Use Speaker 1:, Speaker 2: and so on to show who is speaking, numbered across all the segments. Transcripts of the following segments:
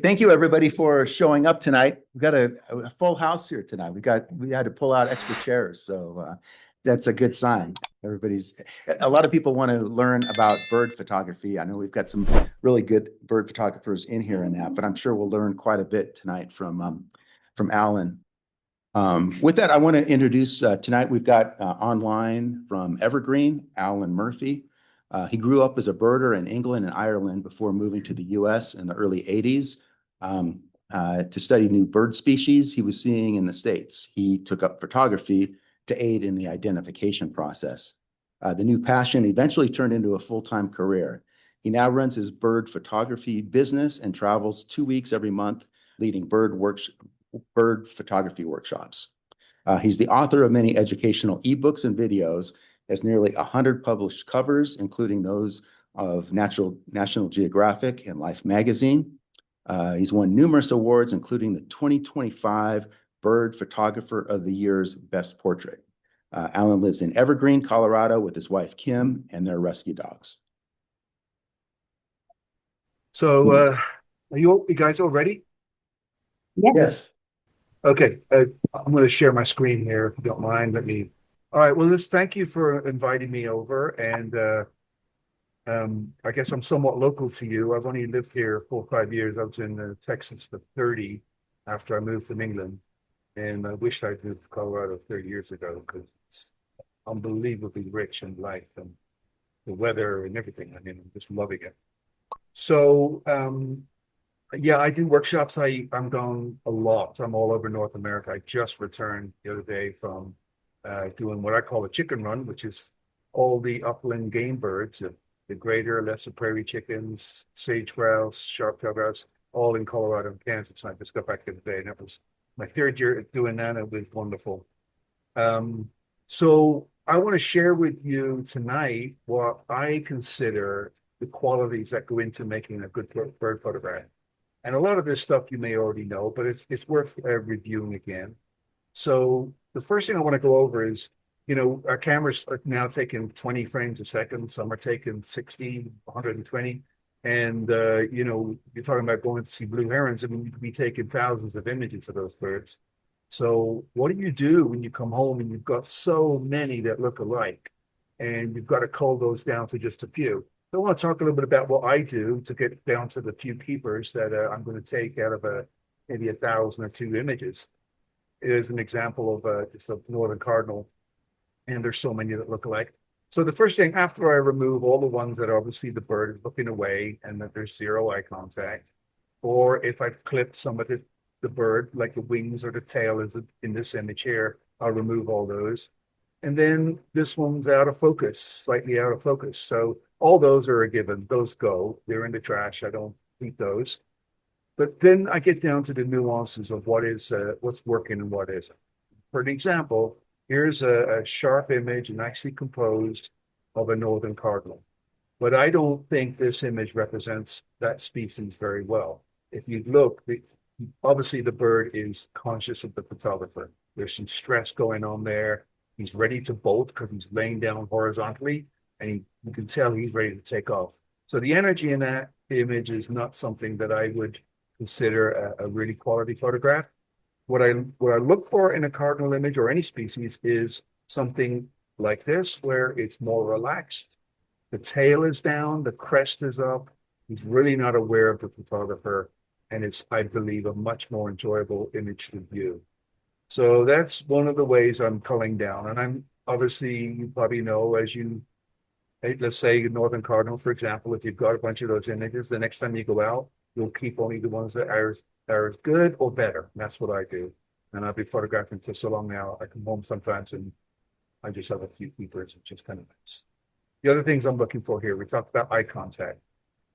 Speaker 1: Thank you everybody for showing up tonight. We've got a full house here tonight. We had to pull out extra chairs, so that's a good sign. A lot of people want to learn about bird photography. I know we've got some really good bird photographers in here and that, but I'm sure we'll learn quite a bit tonight from Alan. With that, I want to introduce tonight we've got online from Evergreen, Alan Murphy. He grew up as a birder in England and Ireland before moving to the US in the early 80s to study new bird species he was seeing in the States. He took up photography to aid in the identification process. The new passion eventually turned into a full-time career. He now runs his bird photography business and travels 2 weeks every month leading bird photography workshops. He's the author of many educational ebooks and videos, has nearly 100 published covers, including those of National Geographic and Life magazine. He's won numerous awards, including the 2025 Bird Photographer of the Year's Best Portrait. Alan lives in Evergreen, Colorado with his wife, Kim, and their rescue dogs.
Speaker 2: So, are you guys all ready?
Speaker 1: Yes.
Speaker 2: Okay, I'm going to share my screen here, if you don't mind. All right, well, thank you for inviting me over. And I guess I'm somewhat local to you. I've only lived here 4 or 5 years. I was in Texas for 30 after I moved from England. And I wished I'd moved to Colorado 30 years ago because it's unbelievably rich in life and the weather and everything. I mean, I'm just loving it. So, yeah, I do workshops. I'm gone a lot. I'm all over North America. I just returned the other day from doing what I call a chicken run, which is all the upland game birds, the greater, lesser prairie chickens, sage grouse, sharp-tailed grouse, all in Colorado and Kansas. And I just got back the other day, and that was my 3rd year doing that. It was wonderful. So I want to share with you tonight what I consider the qualities that go into making a good bird photograph. And a lot of this stuff you may already know, but it's worth reviewing again. So the first thing I want to go over is, our cameras are now taking 20 frames a second. Some are taking 60, 120. And, you're talking about going to see blue herons. I mean, you could be taking thousands of images of those birds. So what do you do when you come home and you've got so many that look alike and you've got to cull those down to just a few? So I want to talk a little bit about what I do to get down to the few keepers that I'm going to take out of maybe 1,000 or 2 images. Is an example of just a northern cardinal, and there's so many that look alike. So the first thing, after I remove all the ones that obviously the bird is looking away and that there's 0 eye contact, or if I've clipped some of the bird, like the wings or the tail is in this image here, I'll remove all those. And then this one's out of focus, slightly out of focus. So all those are a given. Those go. They're in the trash. I don't keep those. But then I get down to the nuances of what's working and what isn't. For an example, here's a sharp image, nicely composed, of a northern cardinal. But I don't think this image represents that species very well. If you look, obviously the bird is conscious of the photographer. There's some stress going on there. He's ready to bolt because he's laying down horizontally, and you can tell he's ready to take off. So the energy in that image is not something that I would consider a really quality photograph. What I look for in a cardinal image or any species is something like this, where it's more relaxed. The tail is down, the crest is up. He's really not aware of the photographer, and it's, I believe, a much more enjoyable image to view. So that's one of the ways I'm culling down. And I'm obviously, you probably know, let's say Northern Cardinal, for example, if you've got a bunch of those images, the next time you go out, you'll keep only the ones that are as good or better. And that's what I do. And I've been photographing for so long now, I come home sometimes and I just have a few keepers, which is kind of nice. The other things I'm looking for here, we talked about eye contact.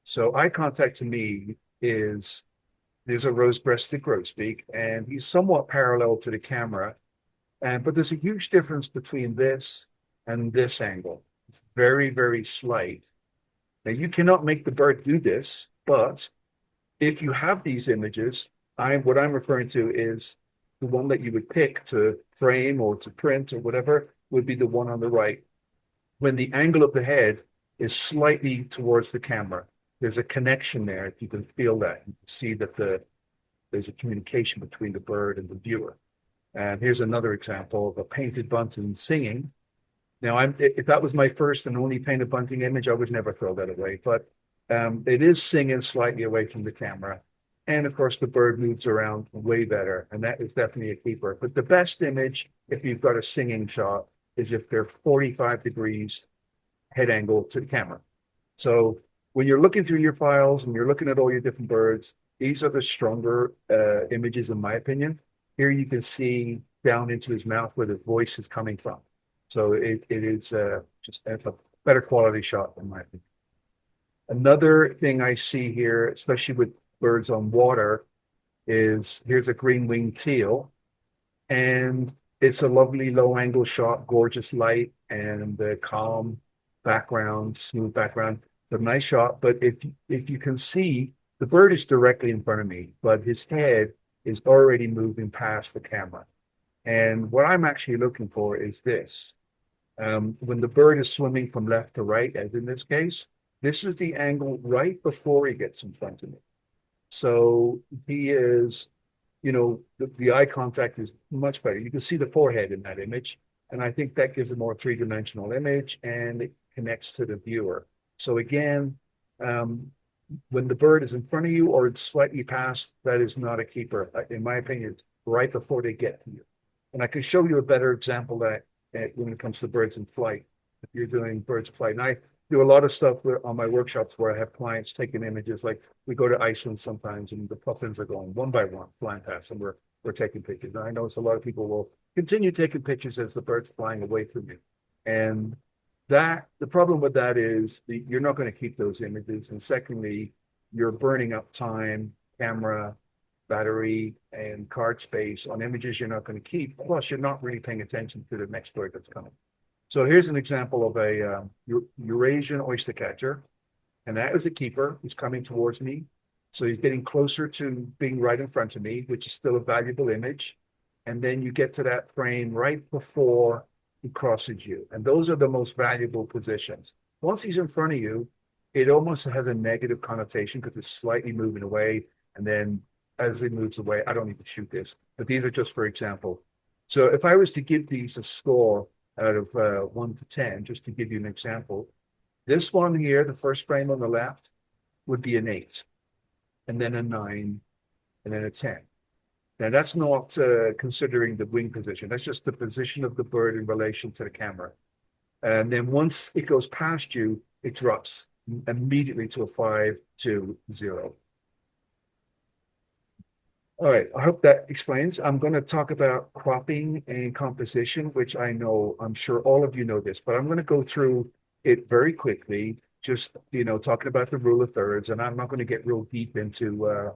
Speaker 2: So eye contact to me is, there's a rose-breasted grosbeak, and he's somewhat parallel to the camera. But there's a huge difference between this and this angle. It's very, very slight. Now, you cannot make the bird do this, but if you have these images, what I'm referring to is the one that you would pick to frame or to print or whatever would be the one on the right, when the angle of the head is slightly towards the camera. there's a connection there. You can feel that. You can see that there's a communication between the bird and the viewer. And here's another example of a painted bunting singing. Now, if that was my first and only painted bunting image, I would never throw that away. But it is singing slightly away from the camera. And of course, the bird moves around way better. And that is definitely a keeper. But the best image, if you've got a singing shot, is if they're 45 degrees head angle to the camera. So when you're looking through your files and you're looking at all your different birds, these are the stronger images, in my opinion. Here you can see down into his mouth where the voice is coming from. So it is just a better quality shot, in my opinion. Another thing I see here, especially with birds on water, is here's a green-winged teal. And it's a lovely low-angle shot, gorgeous light, and the calm background, smooth background. It's a nice shot, but if you can see, the bird is directly in front of me, but his head is already moving past the camera. And what I'm actually looking for is this. When the bird is swimming from left to right, as in this case, this is the angle right before he gets in front of me. So he is, the eye contact is much better. You can see the forehead in that image. And I think that gives a more three-dimensional image and it connects to the viewer. So again, when the bird is in front of you or it's slightly past, that is not a keeper. In my opinion, it's right before they get to you. And I can show you a better example that when it comes to birds in flight, if you're doing birds in flight. And I do a lot of stuff on my workshops where I have clients taking images. Like we go to Iceland sometimes and the puffins are going one by one, flying past, and we're taking pictures. And I notice a lot of people will continue taking pictures as the bird's flying away from you. And the problem with that is you're not going to keep those images. And secondly, you're burning up time, camera, battery, and card space on images you're not going to keep. Plus, you're not really paying attention to the next bird that's coming. So here's an example of a Eurasian oyster catcher. And that is a keeper. He's coming towards me. So he's getting closer to being right in front of me, which is still a valuable image. And then you get to that frame right before he crosses you. And those are the most valuable positions. Once he's in front of you, it almost has a negative connotation because it's slightly moving away. And then as it moves away, I don't need to shoot this, but these are just for example. So if I was to give these a score out of 1 to 10, just to give you an example, this one here, the first frame on the left, would be an 8, and then a 9, and then a 10. Now that's not considering the wing position. That's just the position of the bird in relation to the camera. And then once it goes past you, it drops immediately to a 5 to 0. All right, I hope that explains. I'm going to talk about cropping and composition, which I'm sure all of you know this, but I'm going to go through it very quickly, just, talking about the rule of thirds, and I'm not going to get real deep into,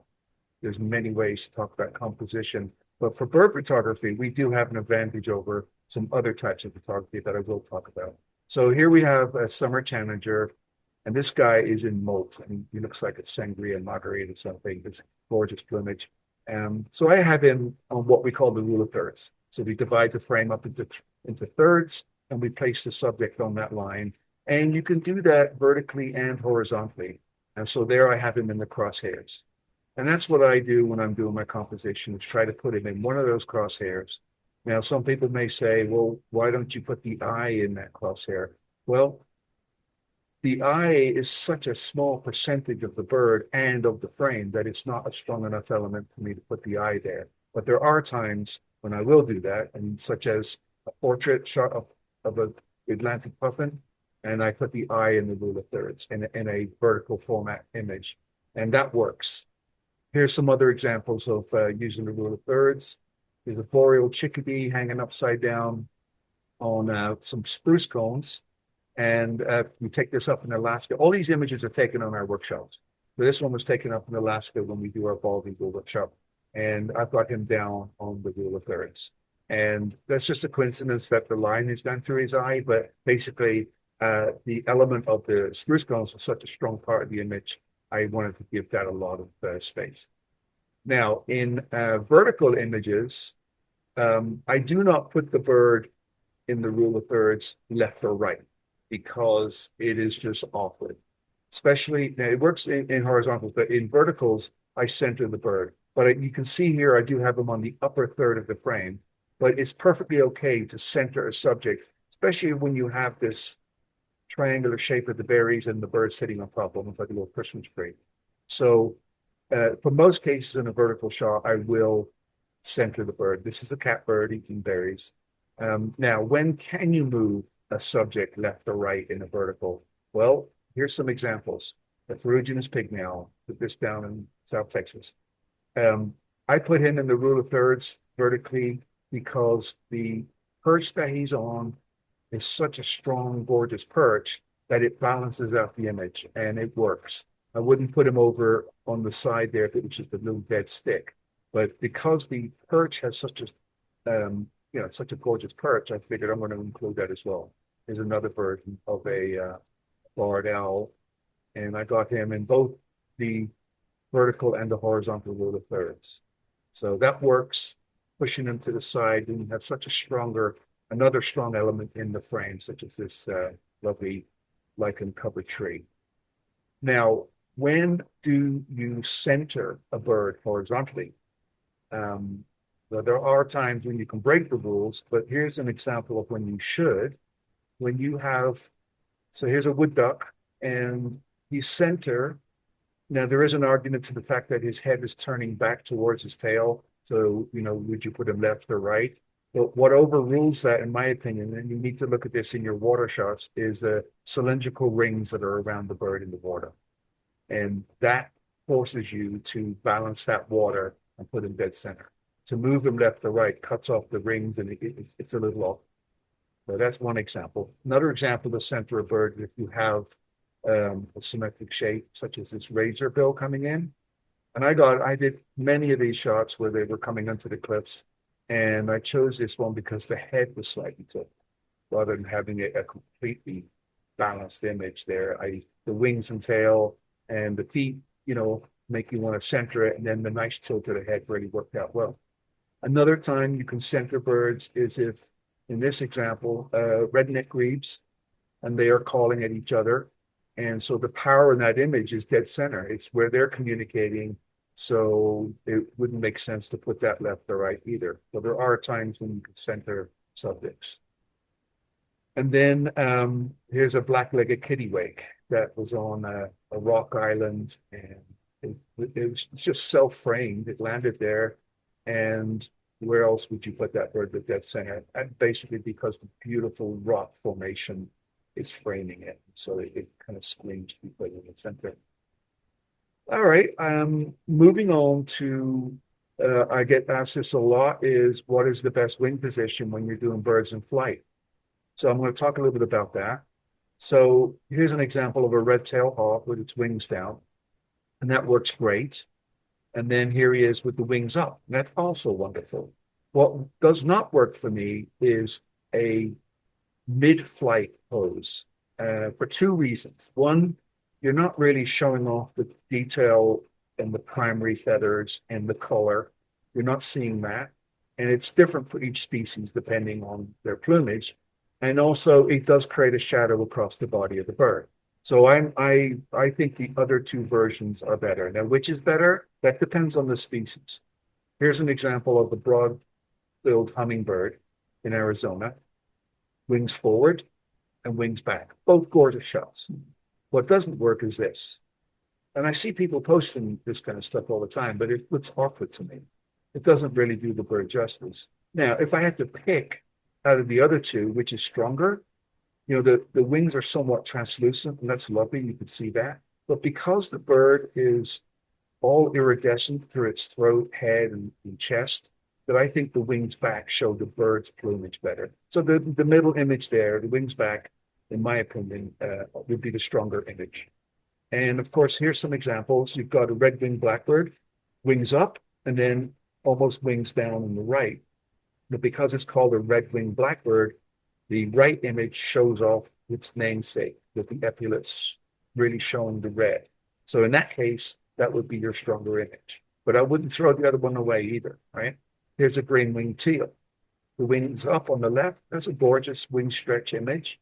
Speaker 2: there's many ways to talk about composition, but for bird photography, we do have an advantage over some other types of photography that I will talk about. So here we have a summer tanager, and this guy is in molt, and he looks like a sangria margarita or something, this gorgeous plumage. So I have him on what we call the rule of thirds. So we divide the frame up into thirds, and we place the subject on that line. And you can do that vertically and horizontally. And so there I have him in the crosshairs. And that's what I do when I'm doing my composition, is try to put him in one of those crosshairs. Now, some people may say, well, why don't you put the eye in that crosshair? Well, the eye is such a small percentage of the bird and of the frame that it's not a strong enough element for me to put the eye there. But there are times when I will do that, and such as a portrait shot of an Atlantic puffin, and I put the eye in the rule of thirds in a vertical format image, and that works. Here's some other examples of using the rule of thirds. There's a boreal chickadee hanging upside down on some spruce cones. And we take this up in Alaska. All these images are taken on our workshops. So this one was taken up in Alaska when we do our bald eagle workshop. And I've got him down on the rule of thirds. And that's just a coincidence that the line has gone through his eye, but basically the element of the spruce cones was such a strong part of the image, I wanted to give that a lot of space. Now, in vertical images, I do not put the bird in the rule of thirds left or right, because it is just awkward. especially now it works in horizontals, but in verticals, I center the bird. But you can see here, I do have them on the upper third of the frame, but it's perfectly okay to center a subject, especially when you have this triangular shape of the berries and the bird sitting on top of them, like a little Christmas tree. So for most cases in a vertical shot, I will center the bird. This is a catbird eating berries. Now, when can you move a subject left or right in a vertical? Well, here's some examples. The ferruginous pygmy owl, put this down in South Texas. I put him in the rule of thirds vertically because the perch that he's on is such a strong, gorgeous perch that it balances out the image and it works. I wouldn't put him over on the side there if it was just a little dead stick. But because the perch has such a such a gorgeous perch, I figured I'm going to include that as well. There's another version of a barred owl, and I got him in both the vertical and the horizontal rule of thirds. So that works, pushing them to the side, and you have such a another strong element in the frame, such as this lovely lichen covered tree. Now, when do you center a bird horizontally? Well, there are times when you can break the rules, but here's an example of when you should. When you have, so here's a wood duck, and you center. Now, there is an argument to the fact that his head is turning back towards his tail. So, would you put him left or right? But what overrules that, in my opinion, and you need to look at this in your water shots, is the cylindrical rings that are around the bird in the water. And that forces you to balance that water and put him dead center. To move them left or right cuts off the rings, and it's a little off. So that's one example. Another example to center a bird, if you have a symmetric shape, such as this razor bill coming in. And I did many of these shots where they were coming onto the cliffs, and I chose this one because the head was slightly tilted, rather than having a completely balanced image there. The wings and tail and the feet, make you want to center it, and then the nice tilt of the head really worked out well. Another time you can center birds is if, in this example, redneck grebes, and they are calling at each other. And so the power in that image is dead center. It's where they're communicating. So it wouldn't make sense to put that left or right either. So there are times when you can center subjects. And then here's a black-legged kittiwake that was on a rock island, and it was just self-framed. It landed there. And where else would you put that bird with dead center? And basically because the beautiful rock formation is framing it. So it kind of screams to be put in the center. All right, moving on to, I get asked this a lot, is what is the best wing position when you're doing birds in flight? So I'm going to talk a little bit about that. So here's an example of a red-tailed hawk with its wings down, and that works great. And then here he is with the wings up, and that's also wonderful. What does not work for me is a mid-flight pose for two reasons. One, you're not really showing off the detail and the primary feathers and the color. You're not seeing that. And it's different for each species depending on their plumage. And also it does create a shadow across the body of the bird. So I think the other two versions are better. Now, which is better? That depends on the species. Here's an example of the broad-billed hummingbird in Arizona. Wings forward and wings back. Both gorgeous shots. What doesn't work is this. And I see people posting this kind of stuff all the time, but it looks awkward to me. It doesn't really do the bird justice. Now, if I had to pick out of the other two, which is stronger, the wings are somewhat translucent, and that's lovely. You can see that. But because the bird is all iridescent through its throat, head, and chest, that I think the wings back show the bird's plumage better. So the middle image there, the wings back, in my opinion, would be the stronger image. And of course, here's some examples. You've got a red-winged blackbird, wings up, and then almost wings down on the right. But because it's called a red-winged blackbird, the right image shows off its namesake, with the epaulets really showing the red. So in that case, that would be your stronger image. But I wouldn't throw the other one away either, right? Here's a green-winged teal. The wings up on the left, that's a gorgeous wing stretch image,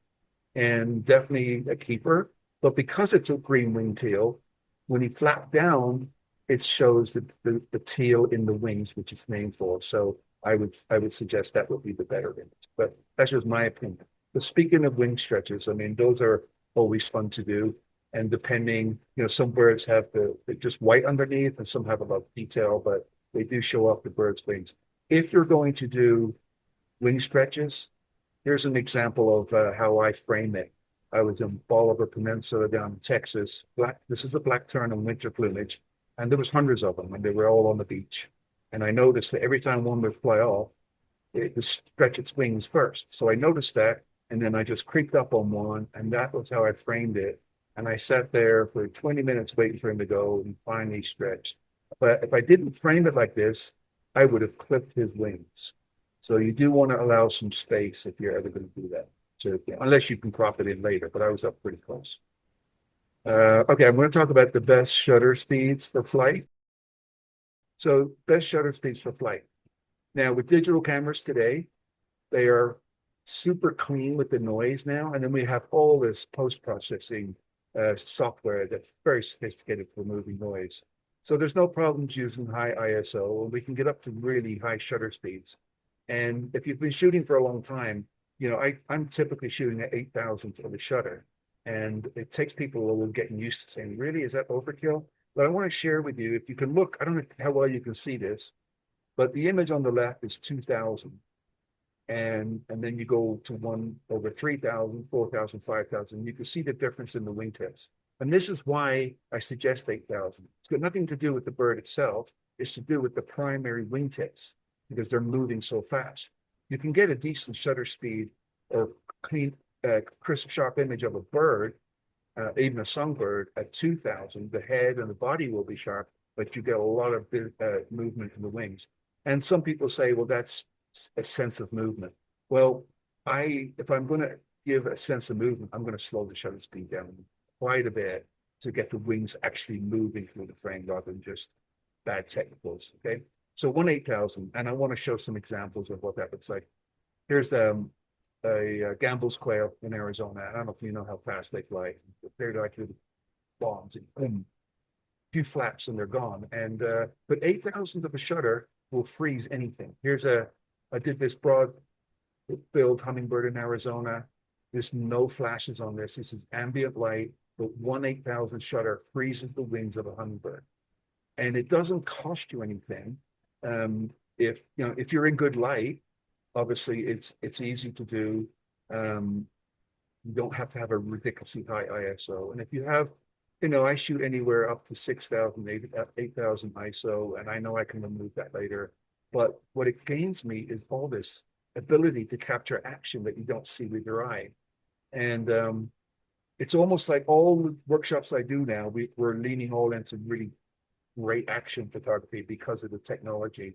Speaker 2: and definitely a keeper. But because it's a green wing teal, when he flapped down, it shows the teal in the wings, which it's named for. So I would suggest that would be the better image. But that's just my opinion. But speaking of wing stretches, I mean, those are always fun to do. And depending, some birds have the just white underneath and some have a lot of detail, but they do show off the bird's wings. If you're going to do wing stretches, here's an example of how I frame it. I was in Bolivar Peninsula down in Texas. This is a black tern in winter plumage, and there was hundreds of them, and they were all on the beach. And I noticed that every time one would fly off, it would stretch its wings first. So I noticed that, and then I just creeped up on one, and that was how I framed it. And I sat there for 20 minutes waiting for him to go, and finally stretched. But if I didn't frame it like this, I would have clipped his wings. So you do want to allow some space if you're ever going to do that. So, unless you can crop it in later, but I was up pretty close. Okay, I'm going to talk about the best shutter speeds for flight. So best shutter speeds for flight. Now with digital cameras today, they are super clean with the noise now. And then we have all this post-processing software that's very sophisticated for removing noise. So there's no problems using high ISO, and we can get up to really high shutter speeds. And if you've been shooting for a long time, I'm typically shooting at 8,000 for the shutter. And it takes people a little getting used to saying, really, is that overkill? But I want to share with you, if you can look, I don't know how well you can see this, but the image on the left is 2,000. And then you go to one over 3,000, 4,000, 5,000. You can see the difference in the wingtips. And this is why I suggest 8,000. It's got nothing to do with the bird itself. It's to do with the primary wingtips because they're moving so fast. You can get a decent shutter speed or clean, crisp, sharp image of a bird, even a songbird at 2,000. The head and the body will be sharp, but you get a lot of movement in the wings. And some people say, well, that's a sense of movement. Well, if I'm going to give a sense of movement, I'm going to slow the shutter speed down quite a bit to get the wings actually moving through the frame rather than just bad technicals. Okay. So 8,000, and I want to show some examples of what that looks like. Here's a Gambel's quail in Arizona. I don't know if you know how fast they fly. They're like little bombs, and boom, few flaps and they're gone. And but 8,000 of a shutter will freeze anything. I did this broad-billed hummingbird in Arizona. There's no flashes on this. This is ambient light, but 8,000 shutter freezes the wings of a hummingbird, and it doesn't cost you anything. If you're in good light, obviously it's easy to do. You don't have to have a ridiculously high ISO. And if you have, I shoot anywhere up to 6,000, 8,000 ISO, and I know I can remove that later. But what it gains me is all this ability to capture action that you don't see with your eye. And it's almost like all the workshops I do now, we're leaning all into really great action photography because of the technology.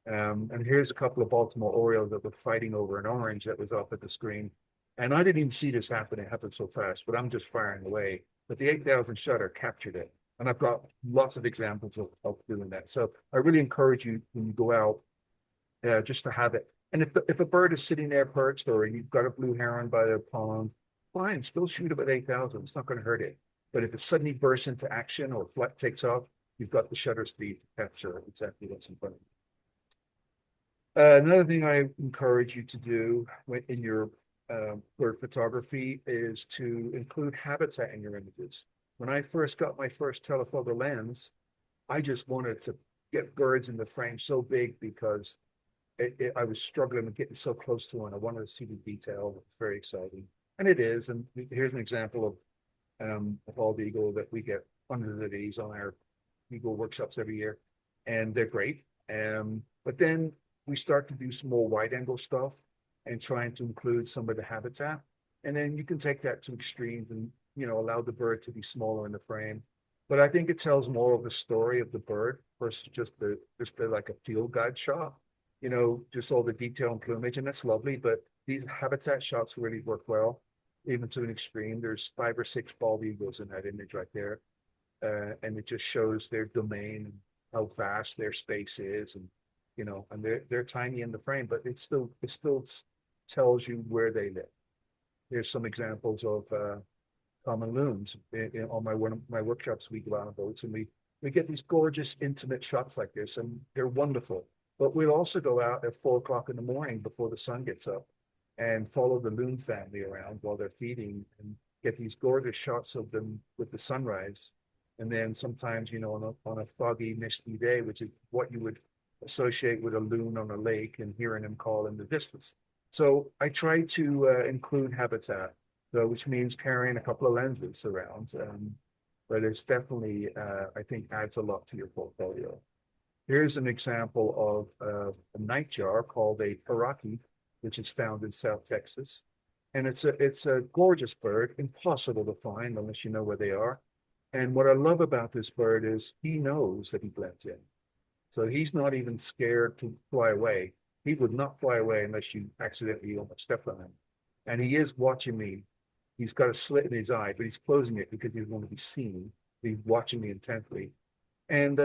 Speaker 2: And here's a couple of Baltimore Orioles that were fighting over an orange that was up at the screen. And I didn't even see this happen. It happened so fast, but I'm just firing away. But the 8,000 shutter captured it. And I've got lots of examples of doing that. So I really encourage you when you go out, just to have it. And if a bird is sitting there perched or you've got a blue heron by the pond, fine, still shoot it at 8,000. It's not going to hurt it. But if it suddenly bursts into action or flight takes off, you've got the shutter speed to capture exactly what's in front of you. Another thing I encourage you to do in your bird photography is to include habitat in your images. When I first got my first telephoto lens, I just wanted to get birds in the frame so big because I was struggling with getting so close to one. I wanted to see the detail. It's very exciting. And it is. And here's an example of a bald eagle that we get hundreds of these on our eagle workshops every year. And they're great. But then we start to do some more wide angle stuff and trying to include some of the habitat. And then you can take that to extremes and, allow the bird to be smaller in the frame. But I think it tells more of the story of the bird versus just like a field guide shot, just all the detail and plumage, and that's lovely. But these habitat shots really work well, even to an extreme. There's 5 or 6 bald eagles in that image right there. And it just shows their domain and how vast their space is. And, and they're tiny in the frame, but it still tells you where they live. Here's some examples of common loons. On one of my workshops, we go out on boats and we get these gorgeous intimate shots like this, and they're wonderful. But we'll also go out at 4 o'clock in the morning before the sun gets up and follow the loon family around while they're feeding and get these gorgeous shots of them with the sunrise. And then sometimes, on a foggy, misty day, which is what you would associate with a loon on a lake and hearing them call in the distance. So I try to include habitat, which means carrying a couple of lenses around. But it's definitely, I think, adds a lot to your portfolio. Here's an example of a nightjar called a paraki, which is found in South Texas. And it's a gorgeous bird, impossible to find unless you know where they are. And what I love about this bird is he knows that he blends in. So he's not even scared to fly away. He would not fly away unless you accidentally almost stepped on him. And he is watching me. He's got a slit in his eye, but he's closing it because he doesn't want to be seen. He's watching me intently. And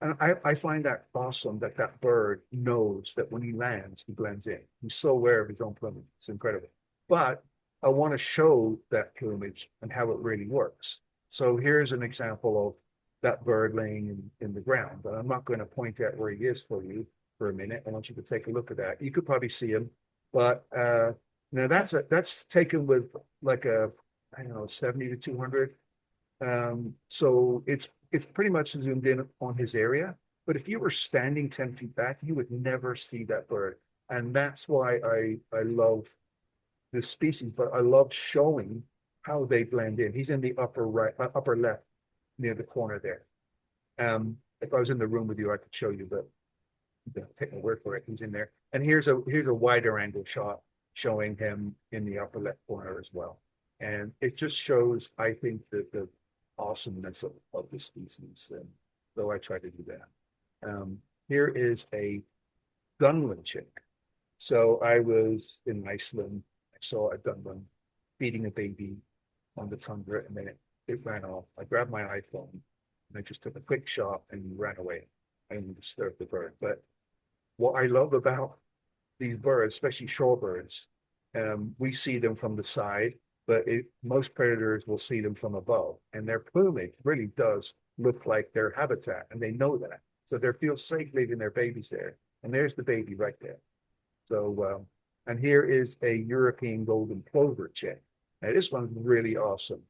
Speaker 2: I find that awesome that that bird knows that when he lands, he blends in. He's so aware of his own plumage. It's incredible. But I want to show that plumage and how it really works. So here's an example of that bird laying in the ground. But I'm not going to point out where he is for you for a minute. I want you to take a look at that. You could probably see him, but now that's taken with like a, I don't know, 70 to 200. So it's pretty much zoomed in on his area. But if you were standing 10 feet back, you would never see that bird. And that's why I love this species, but I love showing how they blend in. He's in the upper right, upper left, near the corner there. If I was in the room with you, I could show you, but take my word for it. He's in there. And here's a wider angle shot showing him in the upper left corner as well. And it just shows, I think, the awesomeness of the species. And so I try to do that. Here is a Dunlin chick. So I was in Iceland. I saw a Dunlin feeding a baby on the tundra, and then it ran off. I grabbed my iPhone and I just took a quick shot and ran away. I didn't disturb the bird. But what I love about these birds, especially shorebirds, we see them from the side, but most predators will see them from above. And their plumage really does look like their habitat, and they know that. So they feel safe leaving their babies there. And there's the baby right there. So, and here is a European golden plover chick. Now, this one's really awesome.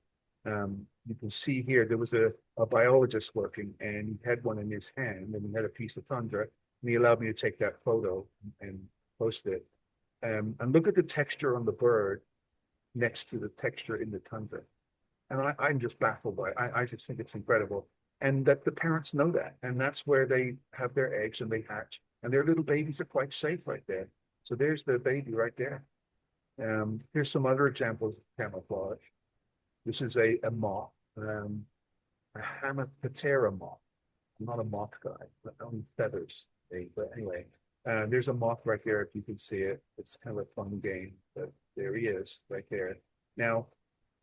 Speaker 2: You can see here, there was a biologist working, and he had one in his hand, and he had a piece of tundra, and he allowed me to take that photo and post it. And look at the texture on the bird next to the texture in the tundra. And I'm just baffled by it. I just think it's incredible. And that the parents know that. And that's where they have their eggs and they hatch. And their little babies are quite safe right there. So there's the baby right there. Here's some other examples of camouflage. This is a moth, a Hemiptera moth. I'm not a moth guy, but only feathers. But anyway, there's a moth right there if you can see it. It's kind of a fun game, but there he is right there. Now,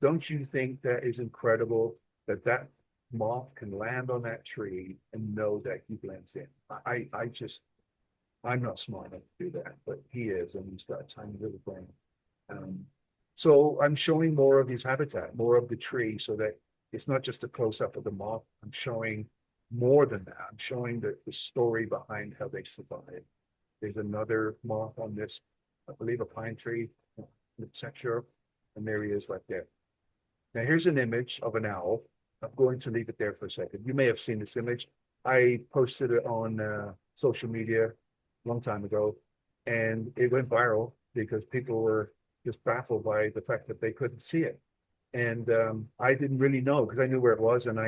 Speaker 2: don't you think that is incredible that that moth can land on that tree and know that he blends in? I'm not smart enough to do that, but he is, and he's got a tiny little brain. So I'm showing more of his habitat, more of the tree, so that it's not just a close-up of the moth. I'm showing more than that. I'm showing the story behind how they survive. There's another moth on this, I believe, a pine tree, etc. And there he is right there. Now here's an image of an owl. I'm going to leave it there for a second. You may have seen this image. I posted it on social media a long time ago, and it went viral because people were just baffled by the fact that they couldn't see it. And I didn't really know because I knew where it was, and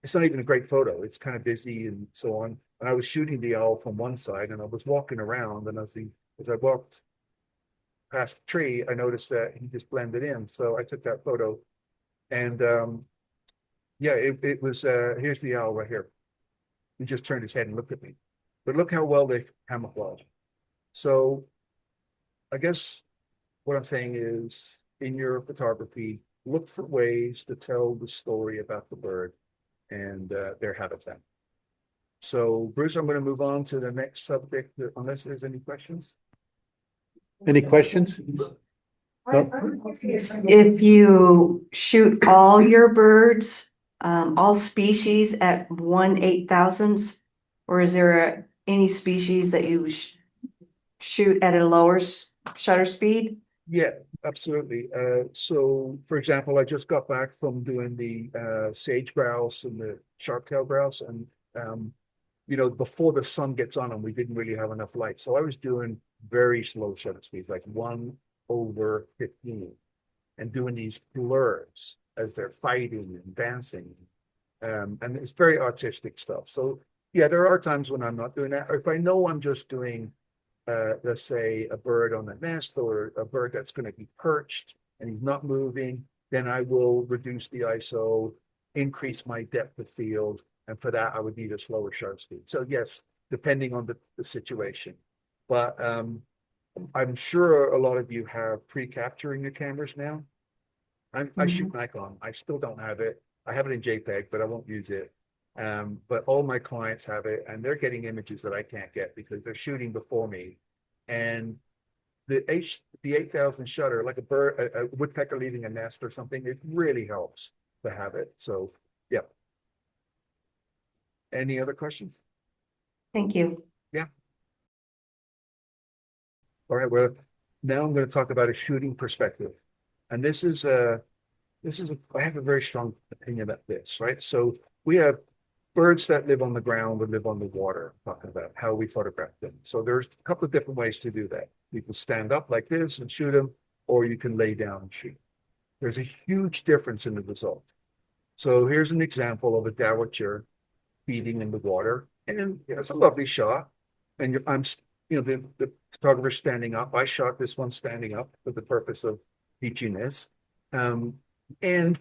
Speaker 2: it's not even a great photo. It's kind of busy and so on. And I was shooting the owl from one side, and I was walking around, and as I walked past the tree, I noticed that he just blended in. So I took that photo, and yeah, it was, here's the owl right here. He just turned his head and looked at me. But look how well they camouflage. So I guess what I'm saying is, in your photography, look for ways to tell the story about the bird and their habitat. So, Bruce, I'm going to move on to the next subject, unless there's any questions.
Speaker 3: Any questions? If you shoot all your birds, all species at 1/8,000th, or is there any species that you shoot at a lower shutter speed?
Speaker 2: Yeah, absolutely. So for example, I just got back from doing the sage grouse and the sharp-tailed grouse, and before the sun gets on them, we didn't really have enough light. So I was doing very slow shutter speeds, like 1/15, and doing these blurs as they're fighting and dancing. And it's very artistic stuff. So yeah, there are times when I'm not doing that. Or if I know I'm just doing let's say a bird on a nest or a bird that's going to be perched and he's not moving, then I will reduce the ISO, increase my depth of field. And for that, I would need a slower shutter speed. So yes, depending on the situation. But I'm sure a lot of you have pre-capturing your cameras now. I shoot Nikon. I still don't have it. I have it in JPEG, but I won't use it. But all my clients have it, and they're getting images that I can't get because they're shooting before me. And the 8,000 shutter, like a woodpecker leaving a nest or something, it really helps to have it. So yeah. Any other questions?
Speaker 3: Thank you.
Speaker 2: Yeah. All right. Well, now I'm going to talk about a shooting perspective, and I have a very strong opinion about this, right? So we have birds that live on the ground or live on the water, talking about how we photograph them. So there's a couple of different ways to do that. You can stand up like this and shoot them, or you can lay down and shoot. There's a huge difference in the result. So here's an example of a dowitcher feeding in the water, and it's a lovely shot. And the photographer standing up. I shot this one standing up for the purpose of teaching this. And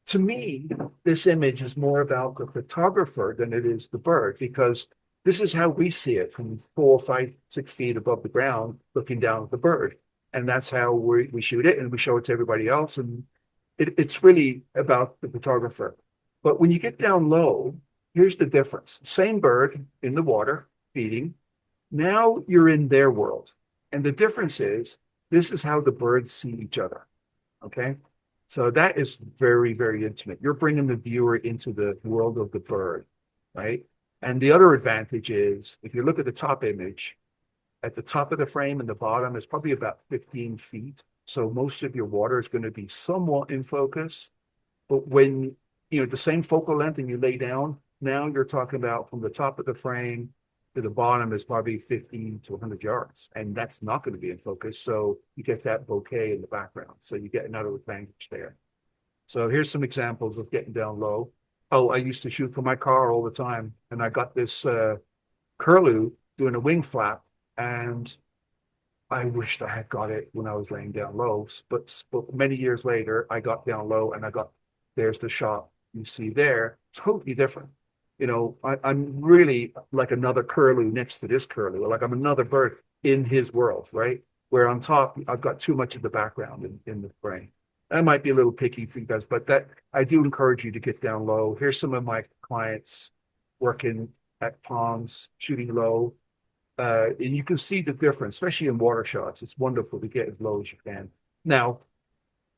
Speaker 2: to me, this image is more about the photographer than it is the bird, because this is how we see it from 4, 5, 6 feet above the ground, looking down at the bird. And that's how we shoot it, and we show it to everybody else. And it's really about the photographer. But when you get down low, here's the difference. Same bird in the water feeding. Now you're in their world. And the difference is, this is how the birds see each other. Okay. So that is very, very intimate. You're bringing the viewer into the world of the bird, right? And the other advantage is, if you look at the top image, at the top of the frame and the bottom is probably about 15 feet. So most of your water is going to be somewhat in focus. But when, the same focal length and you lay down, now you're talking about from the top of the frame to the bottom is probably 15 to 100 yards. And that's not going to be in focus. So you get that bokeh in the background. So you get another advantage there. So here's some examples of getting down low. Oh, I used to shoot from my car all the time. And I got this curlew doing a wing flap. And I wished I had got it when I was laying down low. But many years later, I got down low and there's the shot you see there. Totally different. I'm really like another curlew next to this curlew, like I'm another bird in his world, right? Where on top, I've got too much of the background in the frame. That might be a little picky for you guys, but I do encourage you to get down low. Here's some of my clients working at ponds, shooting low. And you can see the difference, especially in water shots. It's wonderful to get as low as you can. Now,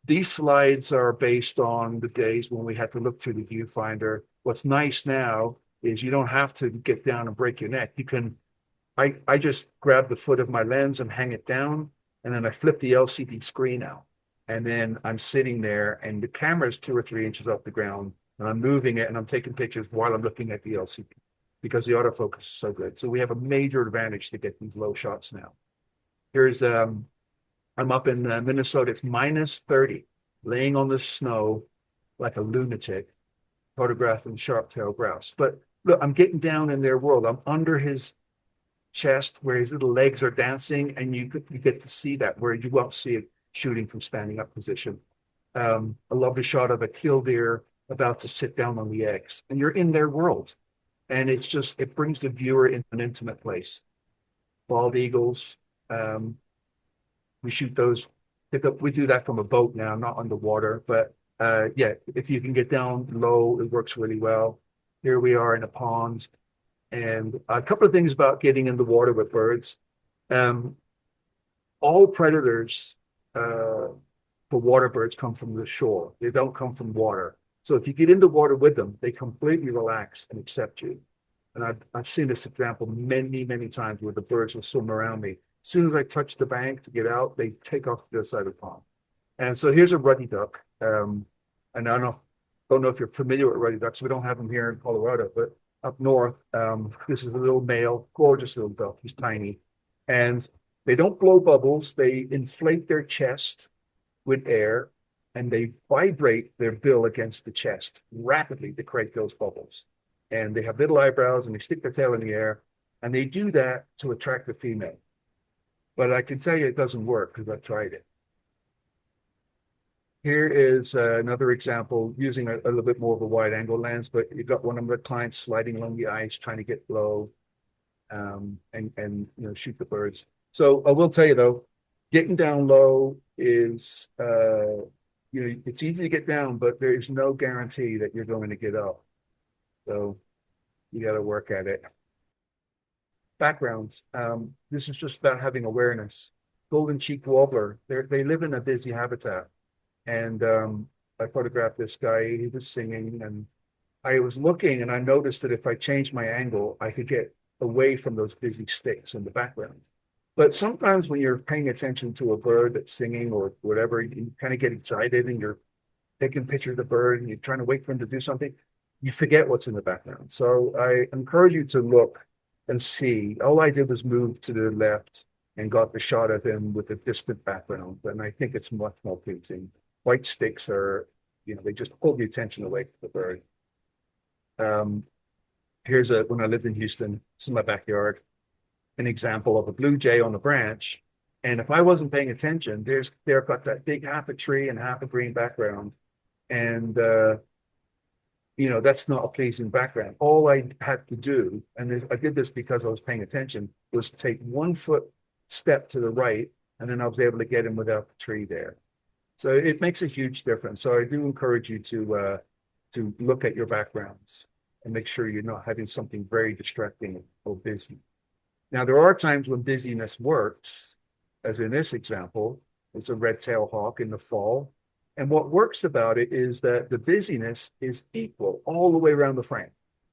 Speaker 2: these slides are based on the days when we had to look through the viewfinder. What's nice now is you don't have to get down and break your neck. I just grab the foot of my lens and hang it down, and then I flip the LCD screen out. And then I'm sitting there, and the camera is 2 or 3 inches off the ground, and I'm moving it, and I'm taking pictures while I'm looking at the LCD because the autofocus is so good. So we have a major advantage to get these low shots now. Here's I'm up in Minnesota. It's -30, laying on the snow like a lunatic, photographing sharp-tailed grouse. But look, I'm getting down in their world. I'm under his chest where his little legs are dancing, and you get to see that where you won't see it shooting from standing up position. A lovely shot of a killdeer about to sit down on the eggs, and you're in their world. And it brings the viewer into an intimate place. Bald eagles, we shoot those. We do that from a boat now, not underwater. But yeah, if you can get down low, it works really well. Here we are in a pond. And a couple of things about getting in the water with birds. All predators for water birds come from the shore. They don't come from water. So if you get into water with them, they completely relax and accept you. And I've seen this example many, many times where the birds will swim around me. As soon as I touch the bank to get out, they take off to the other side of the pond. And so here's a ruddy duck. And I don't know if you're familiar with ruddy ducks. We don't have them here in Colorado, but up north, this is a little male, gorgeous little duck. He's tiny. And they don't blow bubbles. They inflate their chest with air and they vibrate their bill against the chest rapidly to create those bubbles. And they have little eyebrows and they stick their tail in the air. And they do that to attract the female. But I can tell you it doesn't work because I've tried it. Here is another example using a little bit more of a wide angle lens, but you got one of the clients sliding along the ice, trying to get low and shoot the birds. So I will tell you though, getting down low is, it's easy to get down, but there is no guarantee that you're going to get up. So you got to work at it. Backgrounds. This is just about having awareness. Golden cheek warbler. They live in a busy habitat. And I photographed this guy. He was singing, and I was looking, and I noticed that if I changed my angle, I could get away from those busy sticks in the background. But sometimes when you're paying attention to a bird that's singing or whatever, you kind of get excited and you're taking a picture of the bird and you're trying to wait for him to do something. You forget what's in the background. So I encourage you to look and see. All I did was move to the left and got the shot of him with a distant background. And I think it's much more pleasing. White sticks are, they just pull the attention away from the bird. Here's when I lived in Houston, it's in my backyard, an example of a blue jay on a branch. And if I wasn't paying attention, they've got that big half a tree and half a green background. And, that's not a pleasing background. All I had to do, and I did this because I was paying attention, was take 1 foot step to the right, and then I was able to get him without the tree there. So it makes a huge difference. So I do encourage you to look at your backgrounds and make sure you're not having something very distracting or busy. Now, there are times when busyness works, as in this example, it's a red-tailed hawk in the fall. And what works about it is that the busyness is equal all the way around the frame.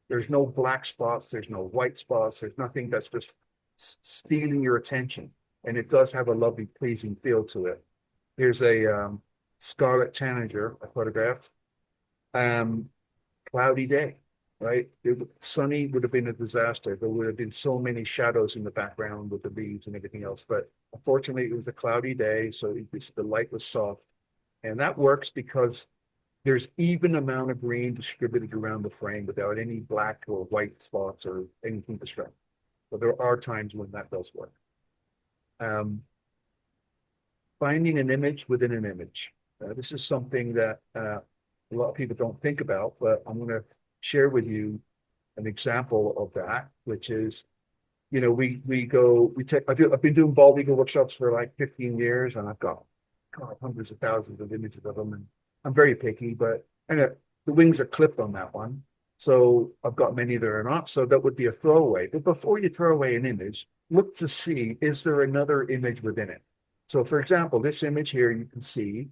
Speaker 2: There's no black spots, there's no white spots, there's nothing that's just stealing your attention. And it does have a lovely, pleasing feel to it. Here's a scarlet tanager I photographed. Cloudy day, right? Sunny would have been a disaster. There would have been so many shadows in the background with the leaves and everything else. But unfortunately, it was a cloudy day, so the light was soft. And that works because there's even amount of green distributed around the frame without any black or white spots or anything distracting. So there are times when that does work. Finding an image within an image. This is something that a lot of people don't think about, but I'm going to share with you an example of that, which is, I've been doing bald eagle workshops for like 15 years, and I've got hundreds of thousands of images of them, and I'm very picky, but the wings are clipped on that one. So I've got many that are not, so that would be a throwaway. But before you throw away an image, look to see, is there another image within it? So for example, this image here you can see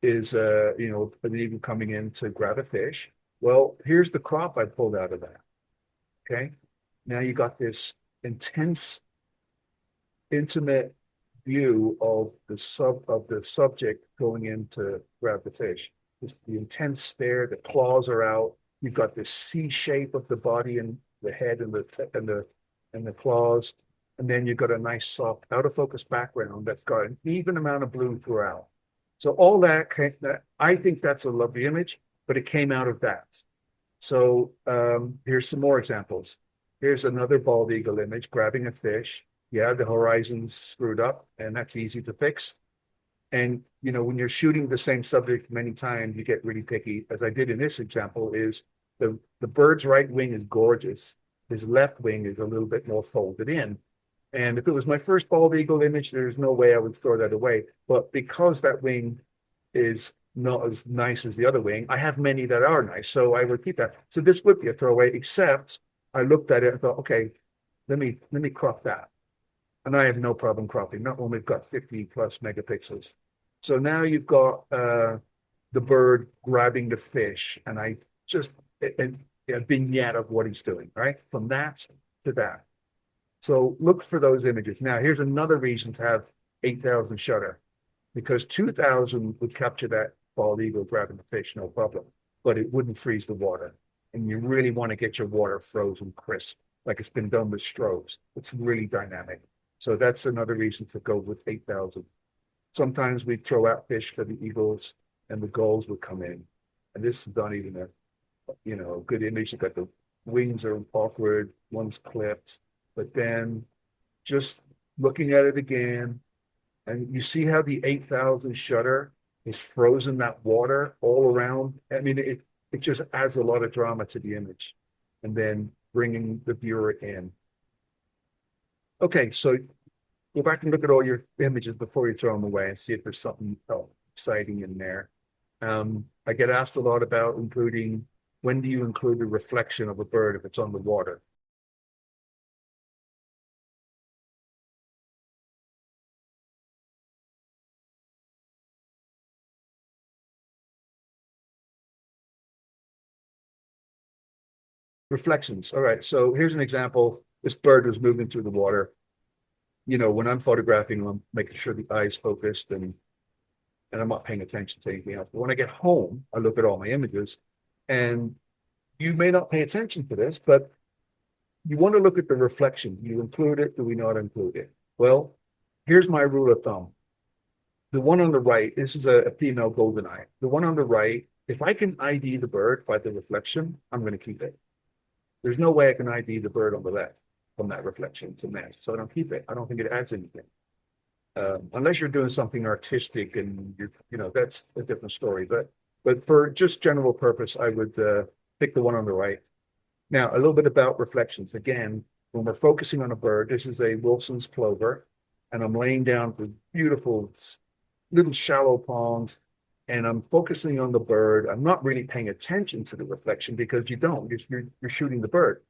Speaker 2: is, an eagle coming in to grab a fish. Well, here's the crop I pulled out of that, okay? Now you got this intense, intimate view of the subject going in to grab the fish. It's the intense stare, the claws are out. You've got this C shape of the body and the head and the claws. And then you've got a nice soft out of focus background that's got an even amount of blue throughout. So all that I think that's a lovely image, but it came out of that. So here's some more examples. Here's another bald eagle image grabbing a fish. Yeah, the horizon's screwed up, and that's easy to fix. And, when you're shooting the same subject many times, you get really picky. As I did in this example, is the bird's right wing is gorgeous. His left wing is a little bit more folded in. And if it was my first bald eagle image, there's no way I would throw that away. But because that wing is not as nice as the other wing, I have many that are nice, so I would keep that. So this would be a throwaway, except I looked at it and thought, okay, let me crop that. And I have no problem cropping, not when we've got 50 plus megapixels. So now you've got the bird grabbing the fish, and I just a vignette of what he's doing, right? From that to that. So look for those images. Now, here's another reason to have 8,000 shutter, because 2,000 would capture that bald eagle grabbing the fish, no problem, but it wouldn't freeze the water. And you really want to get your water frozen crisp, like it's been done with strobes. It's really dynamic. So that's another reason to go with 8,000. Sometimes we throw out fish for the eagles and the gulls would come in. And this is not even a good image. You've got the wings are awkward, one's clipped, but then just looking at it again, and you see how the 8,000 shutter is frozen that water all around. I mean, it just adds a lot of drama to the image, and then bringing the viewer in. Okay, so go back and look at all your images before you throw them away and see if there's something exciting in there. I get asked a lot about including, when do you include the reflection of a bird if it's on the water? Reflections. All right, so here's an example. This bird was moving through the water. When I'm photographing, I'm making sure the eye is focused and I'm not paying attention to anything else. But when I get home, I look at all my images, and you may not pay attention to this, but you want to look at the reflection. Do you include it? Do we not include it? Well, here's my rule of thumb. The one on the right, this is a female goldeneye. The one on the right, if I can ID the bird by the reflection, I'm going to keep it. There's no way I can ID the bird on the left from that reflection. It's a mess. So I don't keep it. I don't think it adds anything. Unless you're doing something artistic and that's a different story. But for just general purpose, I would pick the one on the right. Now, a little bit about reflections. Again, when we're focusing on a bird, this is a Wilson's plover, and I'm laying down the beautiful little shallow ponds, and I'm focusing on the bird. I'm not really paying attention to the reflection because you don't. You're shooting the bird,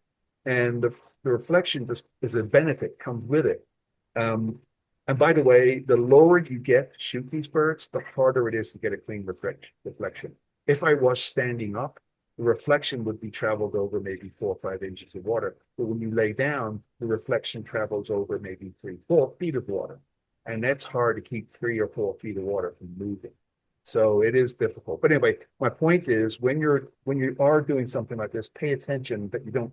Speaker 2: and the reflection just is a benefit, comes with it. And by the way, the lower you get to shoot these birds, the harder it is to get a clean reflection. If I was standing up, the reflection would be traveled over maybe 4 or 5 inches of water. But when you lay down, the reflection travels over maybe 3 or 4 feet of water. And that's hard to keep 3 or 4 feet of water from moving. So it is difficult. But anyway, my point is when you are doing something like this, pay attention that you don't